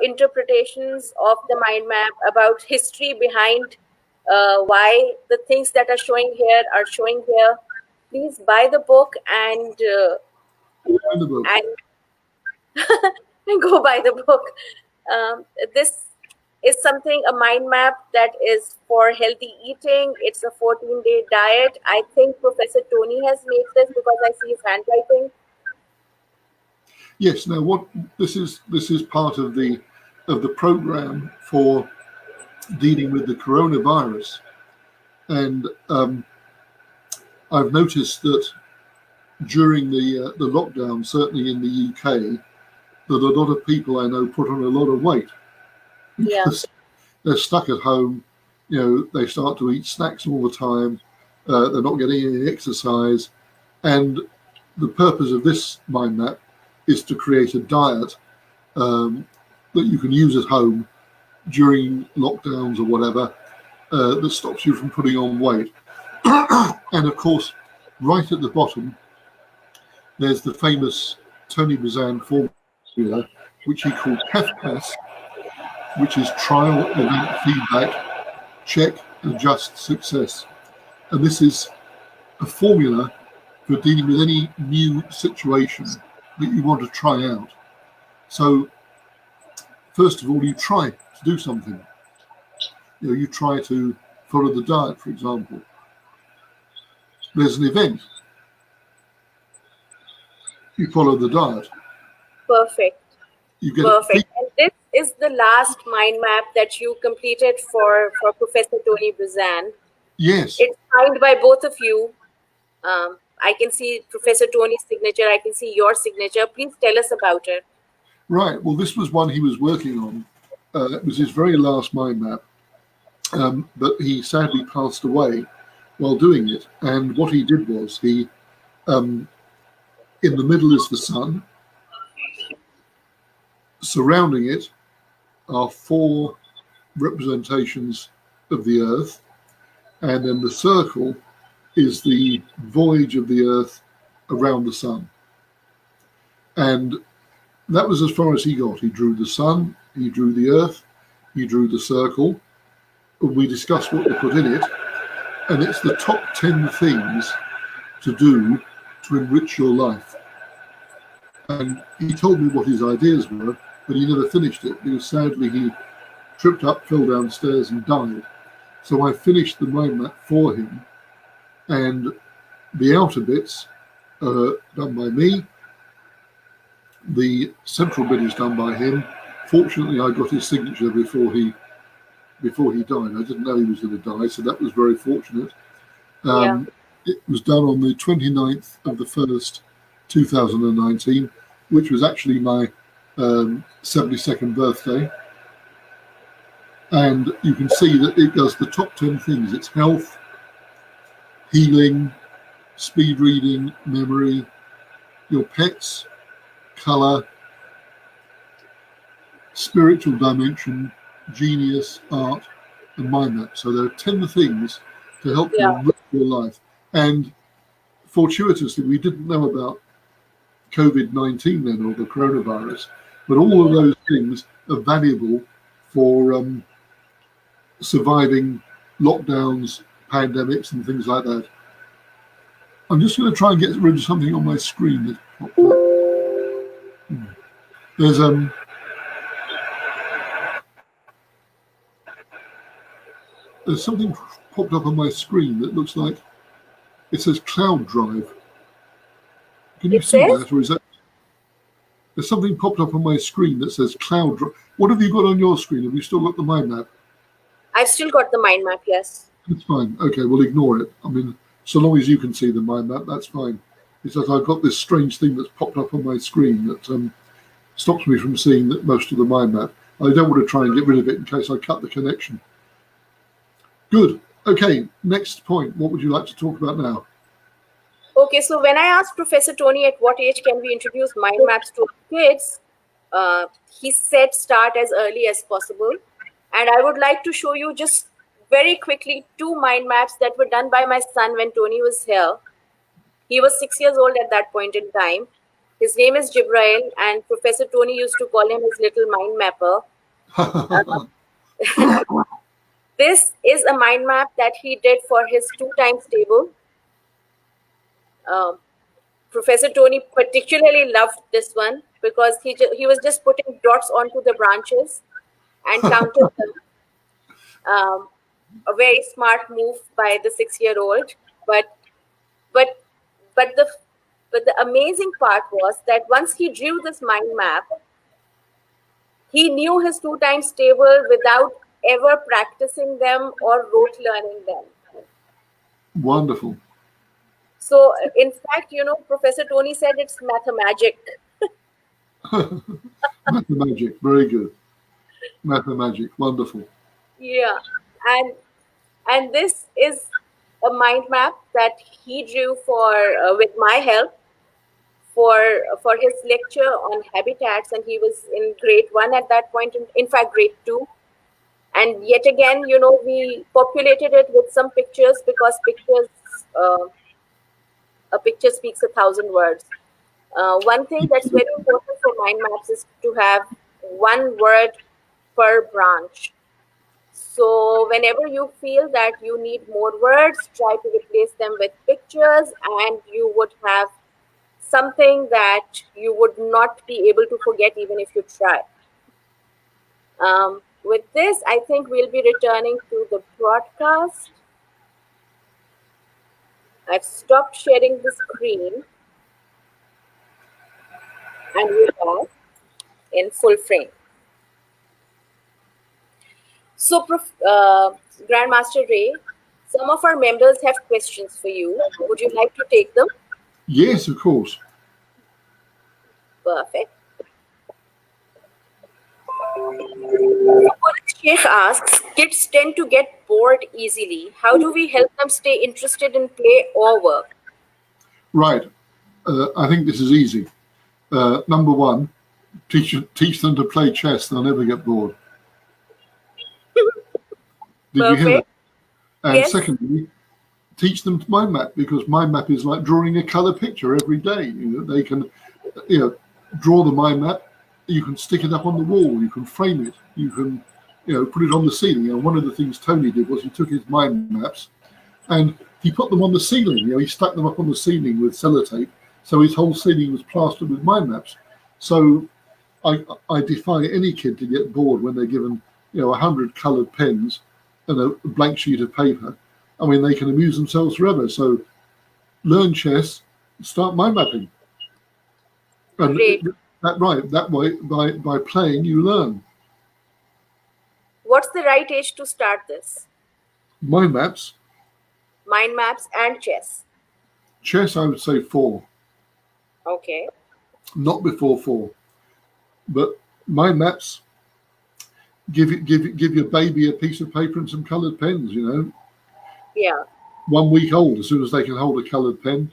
interpretations of the mind map, about history behind why the things that are showing here are showing here, please buy the book and and go buy the book. This is a mind map that is for healthy eating. It's a 14-day diet. I think Professor Tony has made this because I see his handwriting. Yes. Now, this is part of the program for dealing with the coronavirus, and I've noticed that during the lockdown, certainly in the UK, that a lot of people I know put on a lot of weight. Yeah. They're stuck at home. They start to eat snacks all the time. They're not getting any exercise, and the purpose of this mind map is to create a diet that you can use at home during lockdowns or whatever, that stops you from putting on weight. And of course, right at the bottom, there's the famous Tony Buzan formula, which he called TEFPAS, which is trial, event, feedback, check, adjust, success. And this is a formula for dealing with any new situation that you want to try out. So first of all, you try to do something. You try to follow the diet, for example. There's an event. You follow the diet. Perfect. You get Perfect. And this is the last mind map that you completed for Professor Tony Buzan. Yes. It's signed by both of you. I can see Professor Tony's signature. I can see your signature. Please tell us about it. Right. Well, this was one he was working on. It was his very last mind map. But he sadly passed away while doing it. And what he did was he, in the middle is the sun. Surrounding it are 4 representations of the Earth. And then the circle is the voyage of the Earth around the sun. And that was as far as he got. He drew the sun, he drew the Earth, he drew the circle. We discussed what to put in it. And it's the top 10 things to do to enrich your life. And he told me what his ideas were, but he never finished it because sadly he tripped up, fell downstairs and died. So I finished the mind map for him, and the outer bits are done by me. The central bit is done by him. Fortunately, I got his signature before he died. I didn't know he was going to die, so that was very fortunate. It was done on the 29th of the 1st, 2019, which was actually my 72nd birthday. And you can see that it does the top 10 things. It's health, healing, speed reading, memory, your pets, color, spiritual dimension, genius, art, and mind map. So there are 10 things to help you enrich your life. And fortuitously, we didn't know about COVID-19 then, or the coronavirus, but all of those things are valuable for surviving lockdowns, pandemics, and things like that. I'm just going to try and get rid of something on my screen that popped up. There's something popped up on my screen that looks like it says cloud drive. Can you see that, or is that? There's something popped up on my screen that says cloud drive. What have you got on your screen? Have you still got the mind map? I've still got the mind map, yes. That's fine. Okay, we'll ignore it. I mean, so long as you can see the mind map, that's fine. It's that I've got this strange thing that's popped up on my screen that stops me from seeing most of the mind map. I don't want to try and get rid of it in case I cut the connection. Good. Okay, next point. What would you like to talk about now? Okay, so when I asked Professor Tony at what age can we introduce mind maps to kids, he said start as early as possible. And I would like to show you just very quickly 2 mind maps that were done by my son when Tony was here. He was 6 years old at that point in time. His name is Jibrail, and Professor Tony used to call him his little mind mapper. This is a mind map that he did for his 2 times table. Professor Tony particularly loved this one because he was just putting dots onto the branches and counted them. A very smart move by the 6-year-old. But the amazing part was that once he drew this mind map, he knew his 2 times table without ever practicing them or rote learning them. Wonderful. So, in fact, Professor Tony said it's mathemagic. Mathemagic, very good. Mathemagic, wonderful. Yeah, and this is a mind map that he drew with my help for his lecture on habitats, and he was in grade 1 at that point. In fact, grade 2. And yet again, we populated it with some pictures because a picture speaks 1,000 words. One thing that's very important for mind maps is to have 1 word per branch. So whenever you feel that you need more words, try to replace them with pictures, and you would have something that you would not be able to forget even if you try. With this, I think we'll be returning to the broadcast. I've stopped sharing the screen and we are in full frame. So, Grand Master Ray, some of our members have questions for you. Would you like to take them? Yes, of course. Perfect. Sheikh asks, kids tend to get bored easily. How do we help them stay interested in play or work? Right. I think this is easy. Number one, teach them to play chess. They'll never get bored. Did you hear that? And yes. Secondly, teach them mind map, because mind map is like drawing a color picture every day. They can, draw the mind map. You can stick it up on the wall. You can frame it. You can, put it on the ceiling. One of the things Tony did was he took his mind maps and he put them on the ceiling. He stuck them up on the ceiling with sellotape, so his whole ceiling was plastered with mind maps. So I defy any kid to get bored when they're given 100 coloured pens and a blank sheet of paper. I mean, they can amuse themselves forever. So learn chess, start mind mapping. And that way, by playing, you learn. What's the right age to start this? Mind maps. Mind maps and chess. Chess, I would say 4. Okay. Not before 4. But mind maps, give your baby a piece of paper and some coloured pens, Yeah. 1 week old, as soon as they can hold a coloured pen,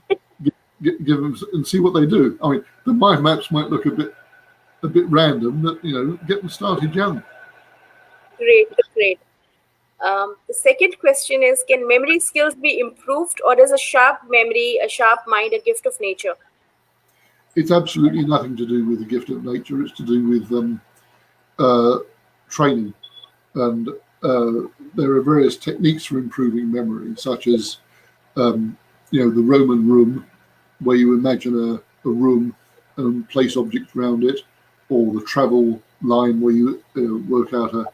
give them and see what they do. I mean, the mind maps might look a bit random, but get them started young. Great. The second question is, can memory skills be improved, or is a sharp memory, a sharp mind, a gift of nature? It's absolutely nothing to do with the gift of nature. It's to do with training. And there are various techniques for improving memory, such as, the Roman room, where you imagine a room and place objects around it, or the travel line, where you work out a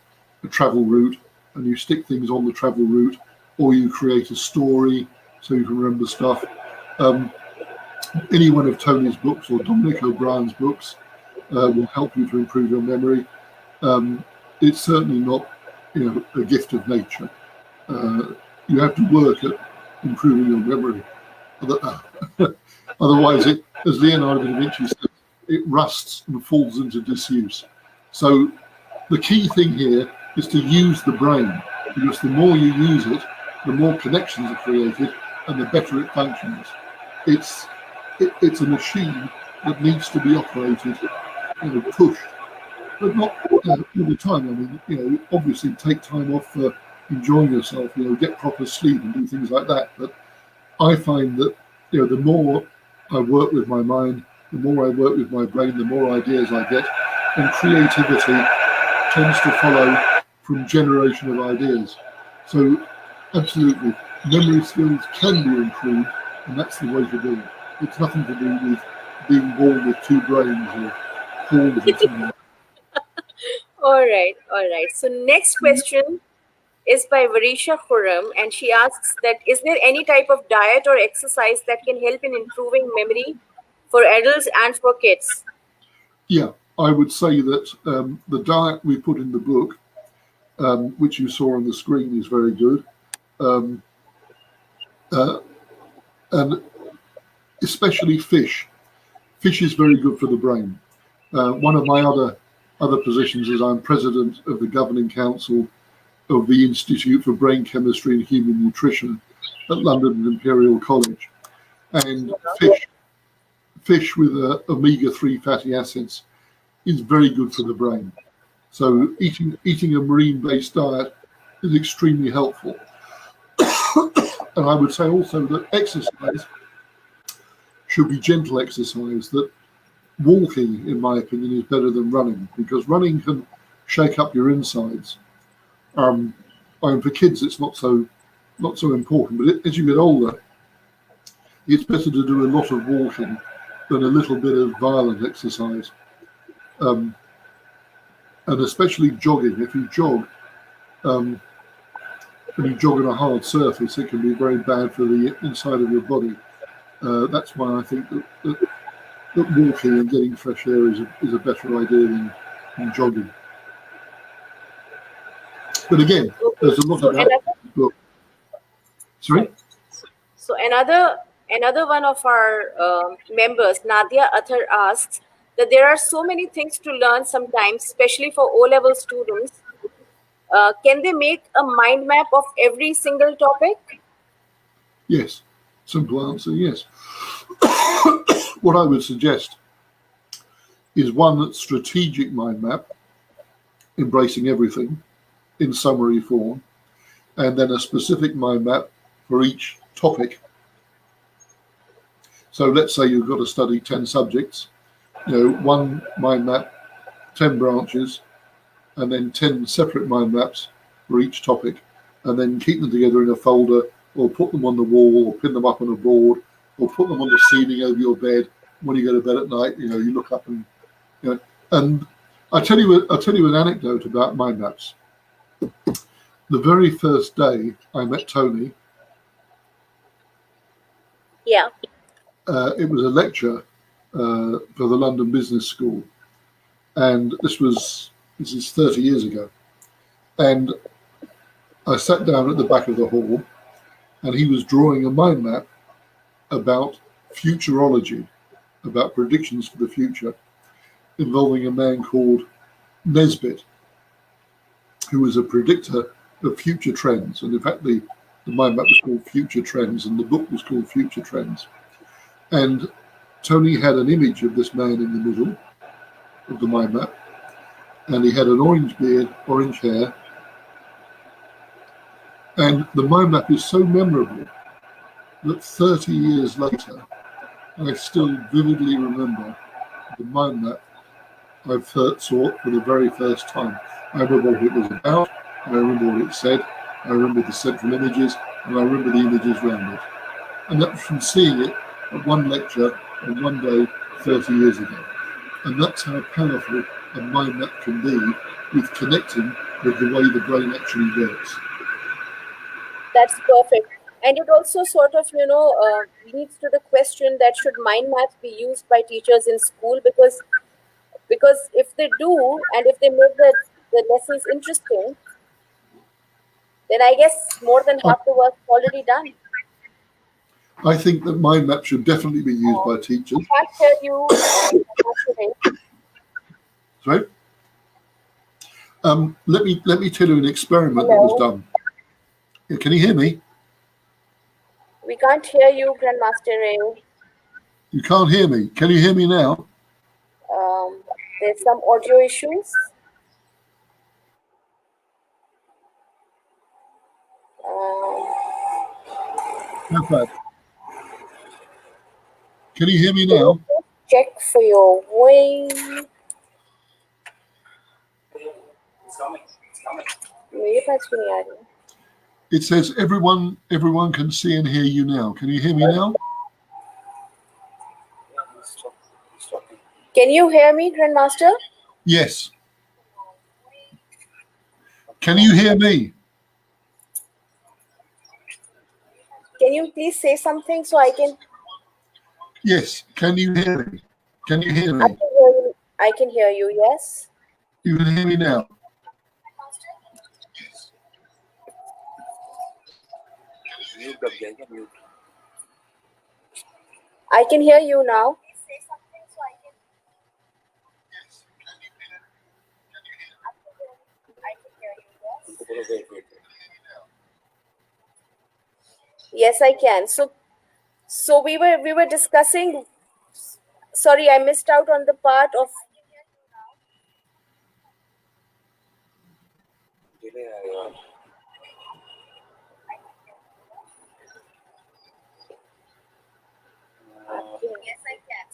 travel route and you stick things on the travel route, or you create a story so you can remember stuff. Any one of Tony's books or Dominic O'Brien's books will help you to improve your memory. It's certainly not, a gift of nature. You have to work at improving your memory. Otherwise, as Leonardo da Vinci said, it rusts and falls into disuse. So the key thing here is to use the brain, because the more you use it, the more connections are created and the better it functions. It's a machine that needs to be operated, pushed, but not all the time. I mean, obviously take time off for enjoying yourself, get proper sleep and do things like that. But I find that, the more I work with my mind, the more I work with my brain, the more ideas I get, and creativity tends to follow from generation of ideas. So absolutely, memory skills can be improved, and that's the way to do it. It's nothing to do with being born with 2 brains or horns or something. All right. So next question is by Varisha Khurram, and she asks that, is there any type of diet or exercise that can help in improving memory for adults and for kids? Yeah, I would say that the diet we put in the book, which you saw on the screen, is very good. And especially fish. Fish is very good for the brain. One of my other positions is I'm president of the governing council of the Institute for Brain Chemistry and Human Nutrition at London Imperial College. And fish with omega-3 fatty acids is very good for the brain. So eating a marine-based diet is extremely helpful. And I would say also that exercise should be gentle exercise, that walking, in my opinion, is better than running, because running can shake up your insides. And for kids, it's not so important. But as you get older, it's better to do a lot of walking than a little bit of violent exercise. and especially jogging. If you jog, when you jog on a hard surface, it can be very bad for the inside of your body. That's why I think that walking and getting fresh air is a better idea than jogging. But again, there's a lot of that. Look, sorry? So another one of our members, Nadia Athar, asks that there are so many things to learn sometimes, especially for O-level students. Can they make a mind map of every single topic? Yes. Simple answer, yes. What I would suggest is one strategic mind map, embracing everything in summary form, and then a specific mind map for each topic. So let's say you've got to study 10 subjects, one mind map, 10 branches, and then 10 separate mind maps for each topic, and then keep them together in a folder, or put them on the wall, or pin them up on a board, or put them on the ceiling over your bed. When you go to bed at night, you look up and, and I'll tell you an anecdote about mind maps. The very first day I met Tony, it was a lecture for the London Business School, and this is 30 years ago, and I sat down at the back of the hall, and he was drawing a mind map about futurology, about predictions for the future, involving a man called Nesbitt, who was a predictor of future trends. And in fact, the mind map was called Future Trends, and the book was called Future Trends. And Tony had an image of this man in the middle of the mind map, and he had an orange beard, orange hair. And the mind map is so memorable that 30 years later, I still vividly remember the mind map I saw for the very first time. I remember what it was about, I remember what it said, I remember the central images, and I remember the images around it. And that was from seeing it at one lecture on one day 30 years ago. And that's how powerful a mind map can be with connecting with the way the brain actually works. That's perfect. And it also sort of, leads to the question that should mind maps be used by teachers in school? Because if they do, and if they make the lessons interesting, then I guess more than half the work is already done. I think that mind maps should definitely be used by teachers. I can't hear you. Sorry? Let me tell you an experiment that was done. Can you hear me? We can't hear you, Grand Master Ray. You can't hear me. Can you hear me now? There's some audio issues. How bad? Can you hear me now? Check for your way. It's coming. It says everyone can see and hear you now. Can you hear me now? Can you hear me, Grandmaster? Yes. Can you hear me? Can you please say something so I can? Yes. Can you hear me? Can you hear me? I can hear you, yes. You can hear me now? I can hear you now. Yes, I can. So we were discussing. Sorry, I missed out on the part of. Yes, I can.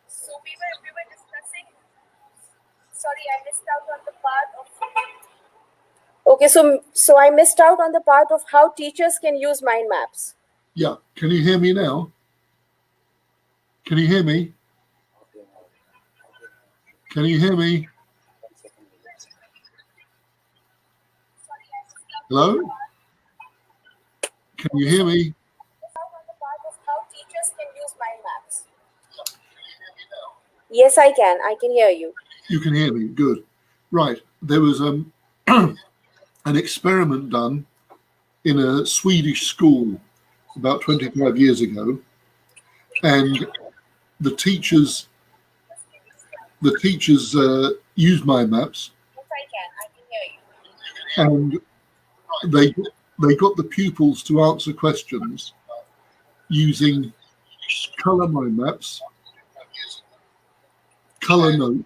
So we were discussing. Sorry, I missed out on the part of. Okay, so I missed out on the part of how teachers can use mind maps. Yeah. Can you hear me now? Can you hear me? Can you hear me? Hello? Can you hear me? How teachers can use mind maps. Yes, I can. I can hear you. You can hear me. Good. Right. There was an experiment done in a Swedish school about 25 years ago, and the teachers used mind maps. Yes, I can. I can hear you. And they got the pupils to answer questions using color mind maps, color notes,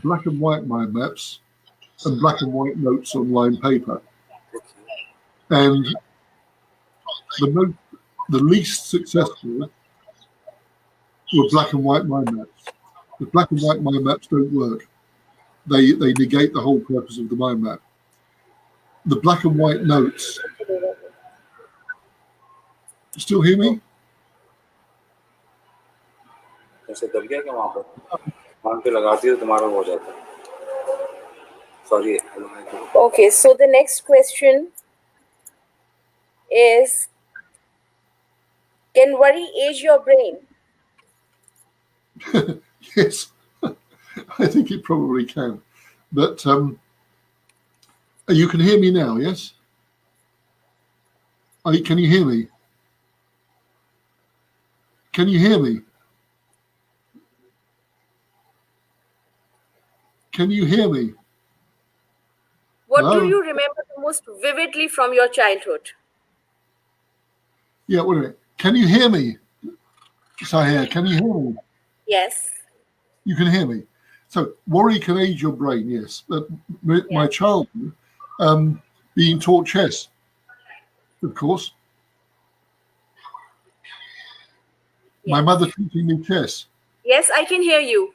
black and white mind maps, and black and white notes on lined paper. And the least successful were black and white mind maps. The black and white mind maps don't work. They negate the whole purpose of the mind map. The black and white notes. You still hear me? Okay, so the next question is, can worry age your brain? Yes, I think it probably can. But you can hear me now, yes? Can you hear me? Can you hear me? Can you hear me? What Hello? do you remember the most vividly from your childhood? Yeah, wait a minute. Can you hear me? Sahir, can you hear me? Yes. You can hear me. So worry can age your brain, yes. But my childhood, being taught chess, of course. Yes. My mother teaching me chess. Yes, I can hear you.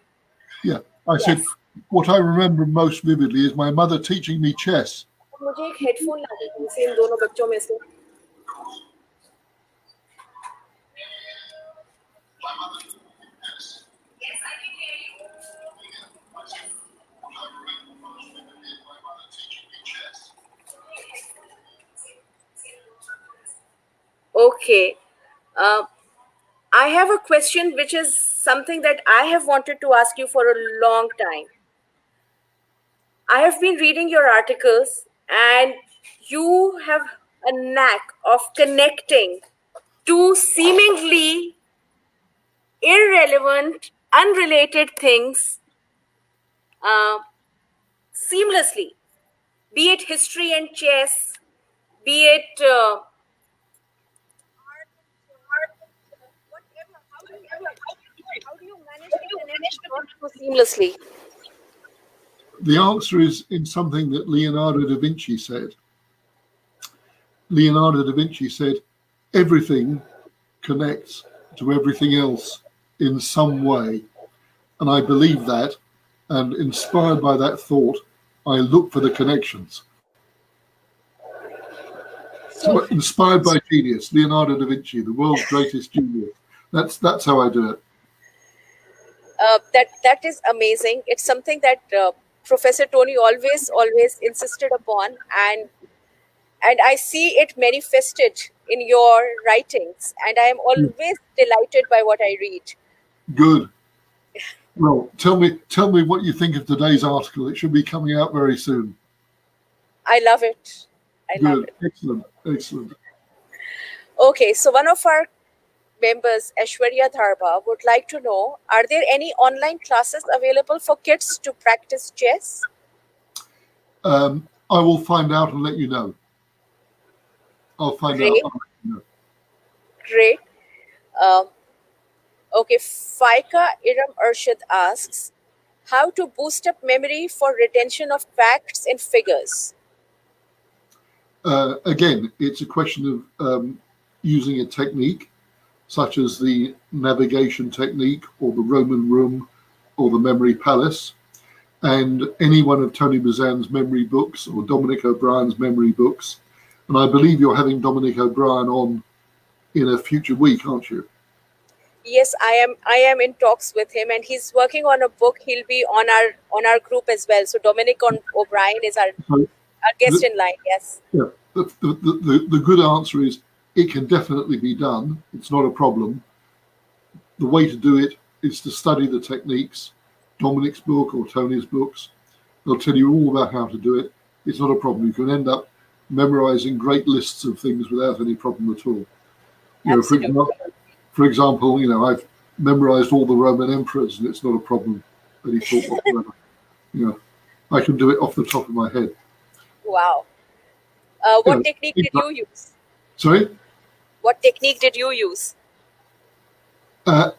Yeah, I said what I remember most vividly is my mother teaching me chess. मुझे एक headphone ला दीजिए से इन दोनों बच्चों में से. Okay. I have a question which is something that I have wanted to ask you for a long time. I have been reading your articles and you have a knack of connecting two seemingly irrelevant, unrelated things seamlessly, be it history and chess, be it how do you manage to connect so seamlessly? The answer is in something that Leonardo da Vinci said. Leonardo da Vinci said, everything connects to everything else in some way. And I believe that, and inspired by that thought, I look for the connections. So inspired by genius, Leonardo da Vinci, the world's greatest genius. That's how I do it. That is amazing. It's something that Professor Tony always insisted upon, and I see it manifested in your writings, and I am always delighted by what I read. Good. Well, tell me what you think of today's article. It should be coming out very soon. I love it. I love it. Excellent. Okay, so one of our members, Aishwarya Dharba, would like to know, are there any online classes available for kids to practice chess? I will find out and let you know. I'll find out. I'll let you know. Great. Okay, Faika Iram Arshad asks, how to boost up memory for retention of facts and figures? Again, it's a question of using a technique such as the navigation technique or the Roman room or the memory palace. And any one of Tony Buzan's memory books or Dominic O'Brien's memory books. And I believe you're having Dominic O'Brien on in a future week, aren't you? Yes, I am in talks with him, and he's working on a book. He'll be on our group as well. So Dominic O'Brien is our Our guest in line, yes. Yeah, the good answer is it can definitely be done. It's not a problem. The way to do it is to study the techniques. Dominic's book or Tony's books, they'll tell you all about how to do it. It's not a problem. You can end up memorizing great lists of things without any problem at all. For example, I've memorized all the Roman emperors, and it's not a problem that he thought whatsoever. I can do it off the top of my head. Wow. What technique did you use? Sorry? What technique did you use?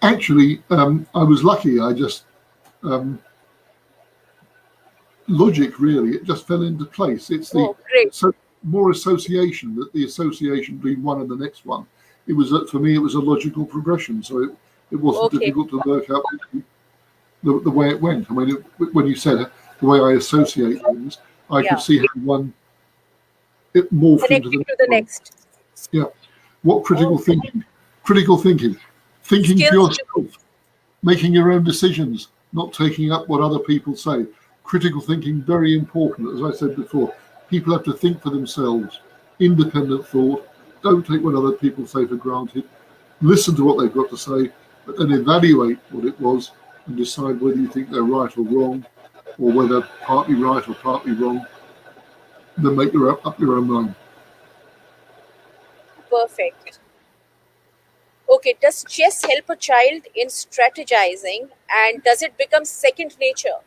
Actually, I was lucky. I just logic, really. It just fell into place. It's the more association, that the association between one and the next one. It was for me. It was a logical progression, so it wasn't difficult to work out the way it went. I mean, when you said the way I associate things, I could see how one it morphed into the next. Yeah. What critical thinking? Critical thinking. Thinking for yourself. Making your own decisions, not taking up what other people say. Critical thinking, very important. As I said before, people have to think for themselves. Independent thought. Don't take what other people say for granted. Listen to what they've got to say, but then evaluate what it was and decide whether you think they're right or wrong, or whether partly right or partly wrong. Then make up your own mind. Perfect. Okay, does chess help a child in strategizing, and does it become second nature?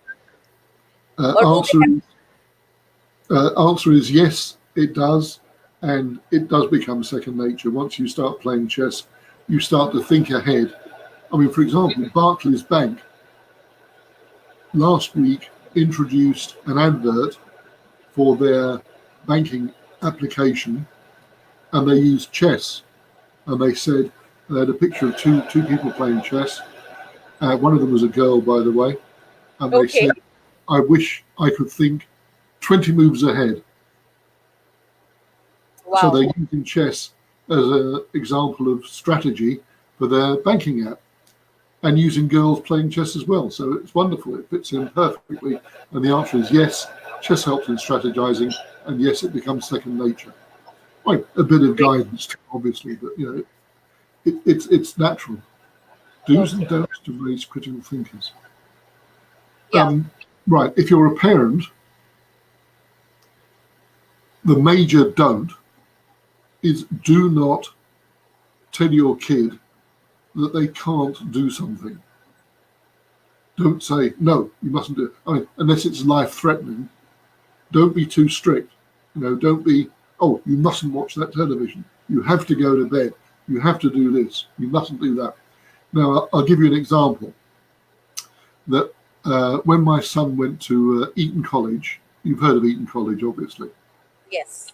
Answer is yes, it does, and it does become second nature. Once you start playing chess, you start to think ahead. I mean, for example, Barclays Bank last week introduced an advert for their banking application, and they used chess, and they said they had a picture of two people playing chess. One of them was a girl, by the way, and they said, I wish I could think 20 moves ahead. Wow. So they're using chess as an example of strategy for their banking app, and using girls playing chess as well. So it's wonderful. It fits in perfectly. And the answer is yes, chess helps in strategizing, and yes, it becomes second nature. Right, a bit of guidance, obviously, but it's natural. Do's and don'ts to raise critical thinkers. Right, if you're a parent, the major don't is do not tell your kid that they can't do something. Don't say, no, you mustn't do it. I mean, unless it's life-threatening, don't be too strict. Don't be, oh, you mustn't watch that television. You have to go to bed. You have to do this. You mustn't do that. Now, I'll give you an example. That when my son went to Eton College, you've heard of Eton College, obviously. Yes.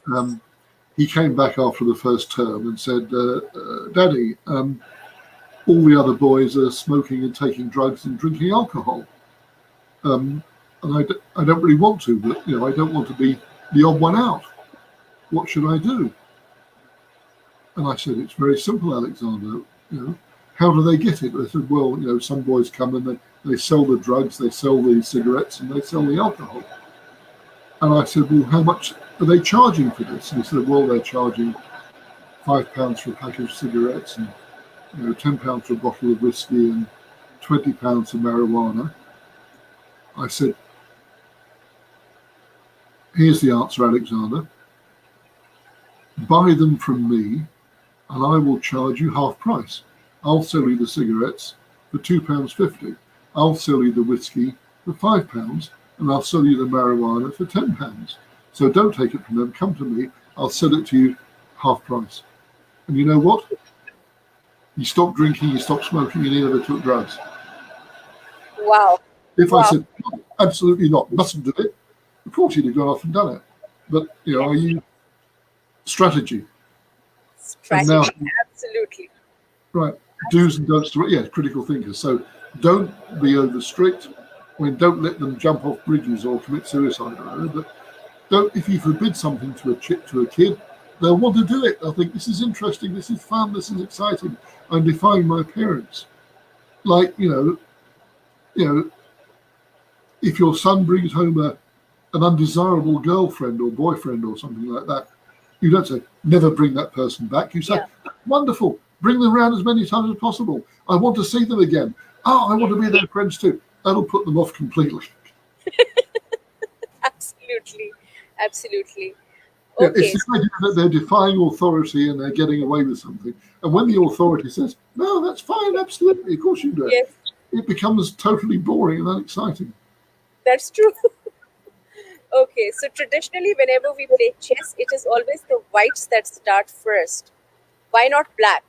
He came back after the first term and said, Daddy, all the other boys are smoking and taking drugs and drinking alcohol. And I don't really want to, but, I don't want to be the odd one out. What should I do? And I said, it's very simple, Alexander. How do they get it? They said, well, some boys come and they sell the drugs, they sell the cigarettes, and they sell the alcohol. And I said, well, how much are they charging for this? And he said, well, they're charging £5 for a pack of cigarettes, and £10 for a bottle of whiskey, and £20 for marijuana. I said, here's the answer, Alexander. Buy them from me, and I will charge you half price. I'll sell you the cigarettes for £2.50. I'll sell you the whiskey for £5, and I'll sell you the marijuana for £10. So don't take it from them. Come to me. I'll sell it to you half price. And you know what? He stopped drinking, he stopped smoking, and he never took drugs. Wow. If I said, no, absolutely not, mustn't do it, of course he'd have gone off and done it. But, I use strategy. Strategy, now, absolutely. Right. Do's and don'ts, critical thinkers. So don't be over strict. I mean, don't let them jump off bridges or commit suicide. But if you forbid something to a kid, they'll want to do it. They'll think, this is interesting, this is fun, this is exciting. I'm defying my parents. Like, if your son brings home an undesirable girlfriend or boyfriend or something like that, you don't say, never bring that person back. You say, wonderful, bring them around as many times as possible. I want to see them again. Oh, I want to be their friends too. That'll put them off completely. Absolutely. Absolutely. Yeah, it's Okay. the idea that they're defying authority and they're getting away with something. And when the authority says, no, that's fine, absolutely, of course you do it, Yes, it becomes totally boring and unexciting. that's true. Okay, so traditionally, whenever we play chess, it is always the whites that start first. Why not black?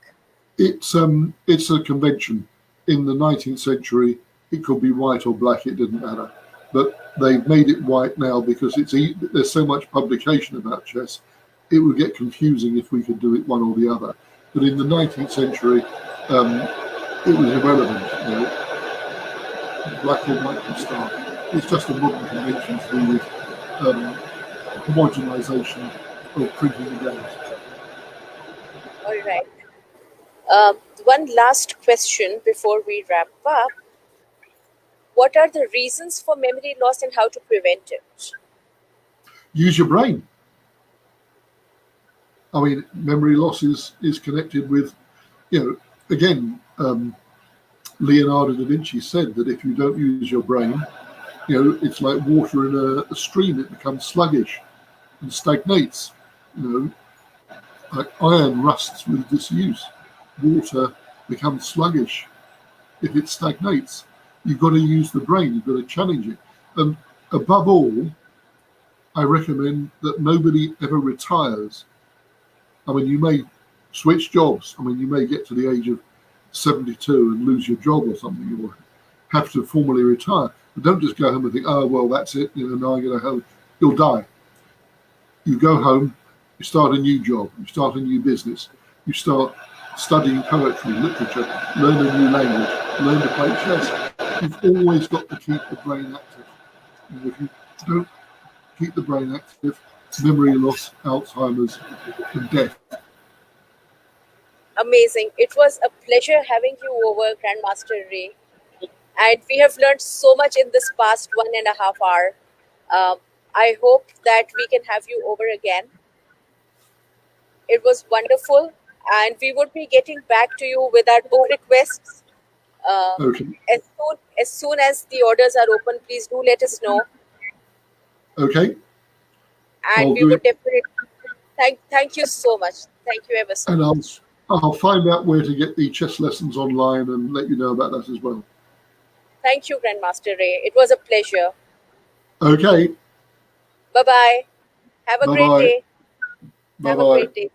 It's a convention. In the 19th century, it could be white or black, it didn't matter. But they've made it white now because there's so much publication about chess, it would get confusing if we could do it one or the other. But in the 19th century, it was irrelevant. You know, black or white can start. It's just a modern convention to do with homogenization of printing the games. All right. One last question before we wrap up. What are the reasons for memory loss and how to prevent it? Use your brain. I mean, memory loss is connected with, again, Leonardo da Vinci said that if you don't use your brain, it's like water in a stream. It becomes sluggish and stagnates. Like iron rusts with disuse. Water becomes sluggish if it stagnates. You've got to use the brain. You've got to challenge it. And above all, I recommend that nobody ever retires. I mean, you may switch jobs. I mean, you may get to the age of 72 and lose your job or something, or have to formally retire. But don't just go home and think, oh, well, that's it. Now I'm going to home. You'll die. You go home, you start a new job, you start a new business, you start studying poetry, literature, learn a new language, learn to play chess. You've always got to keep the brain active. And if you don't keep the brain active, memory loss, Alzheimer's, and death. Amazing. It was a pleasure having you over, Grand Master Ray. And we have learned so much in this past 1.5 hour. I hope that we can have you over again. It was wonderful. And we would be getting back to you with our book requests. Okay. As soon as the orders are open, please do let us know. Okay. And we would definitely thank you so much. Thank you ever so much. I'll find out where to get the chess lessons online and let you know about that as well. Thank you, Grand Master Ray. It was a pleasure. Okay. Bye-bye. Have a great day. Bye-bye. Have a great day.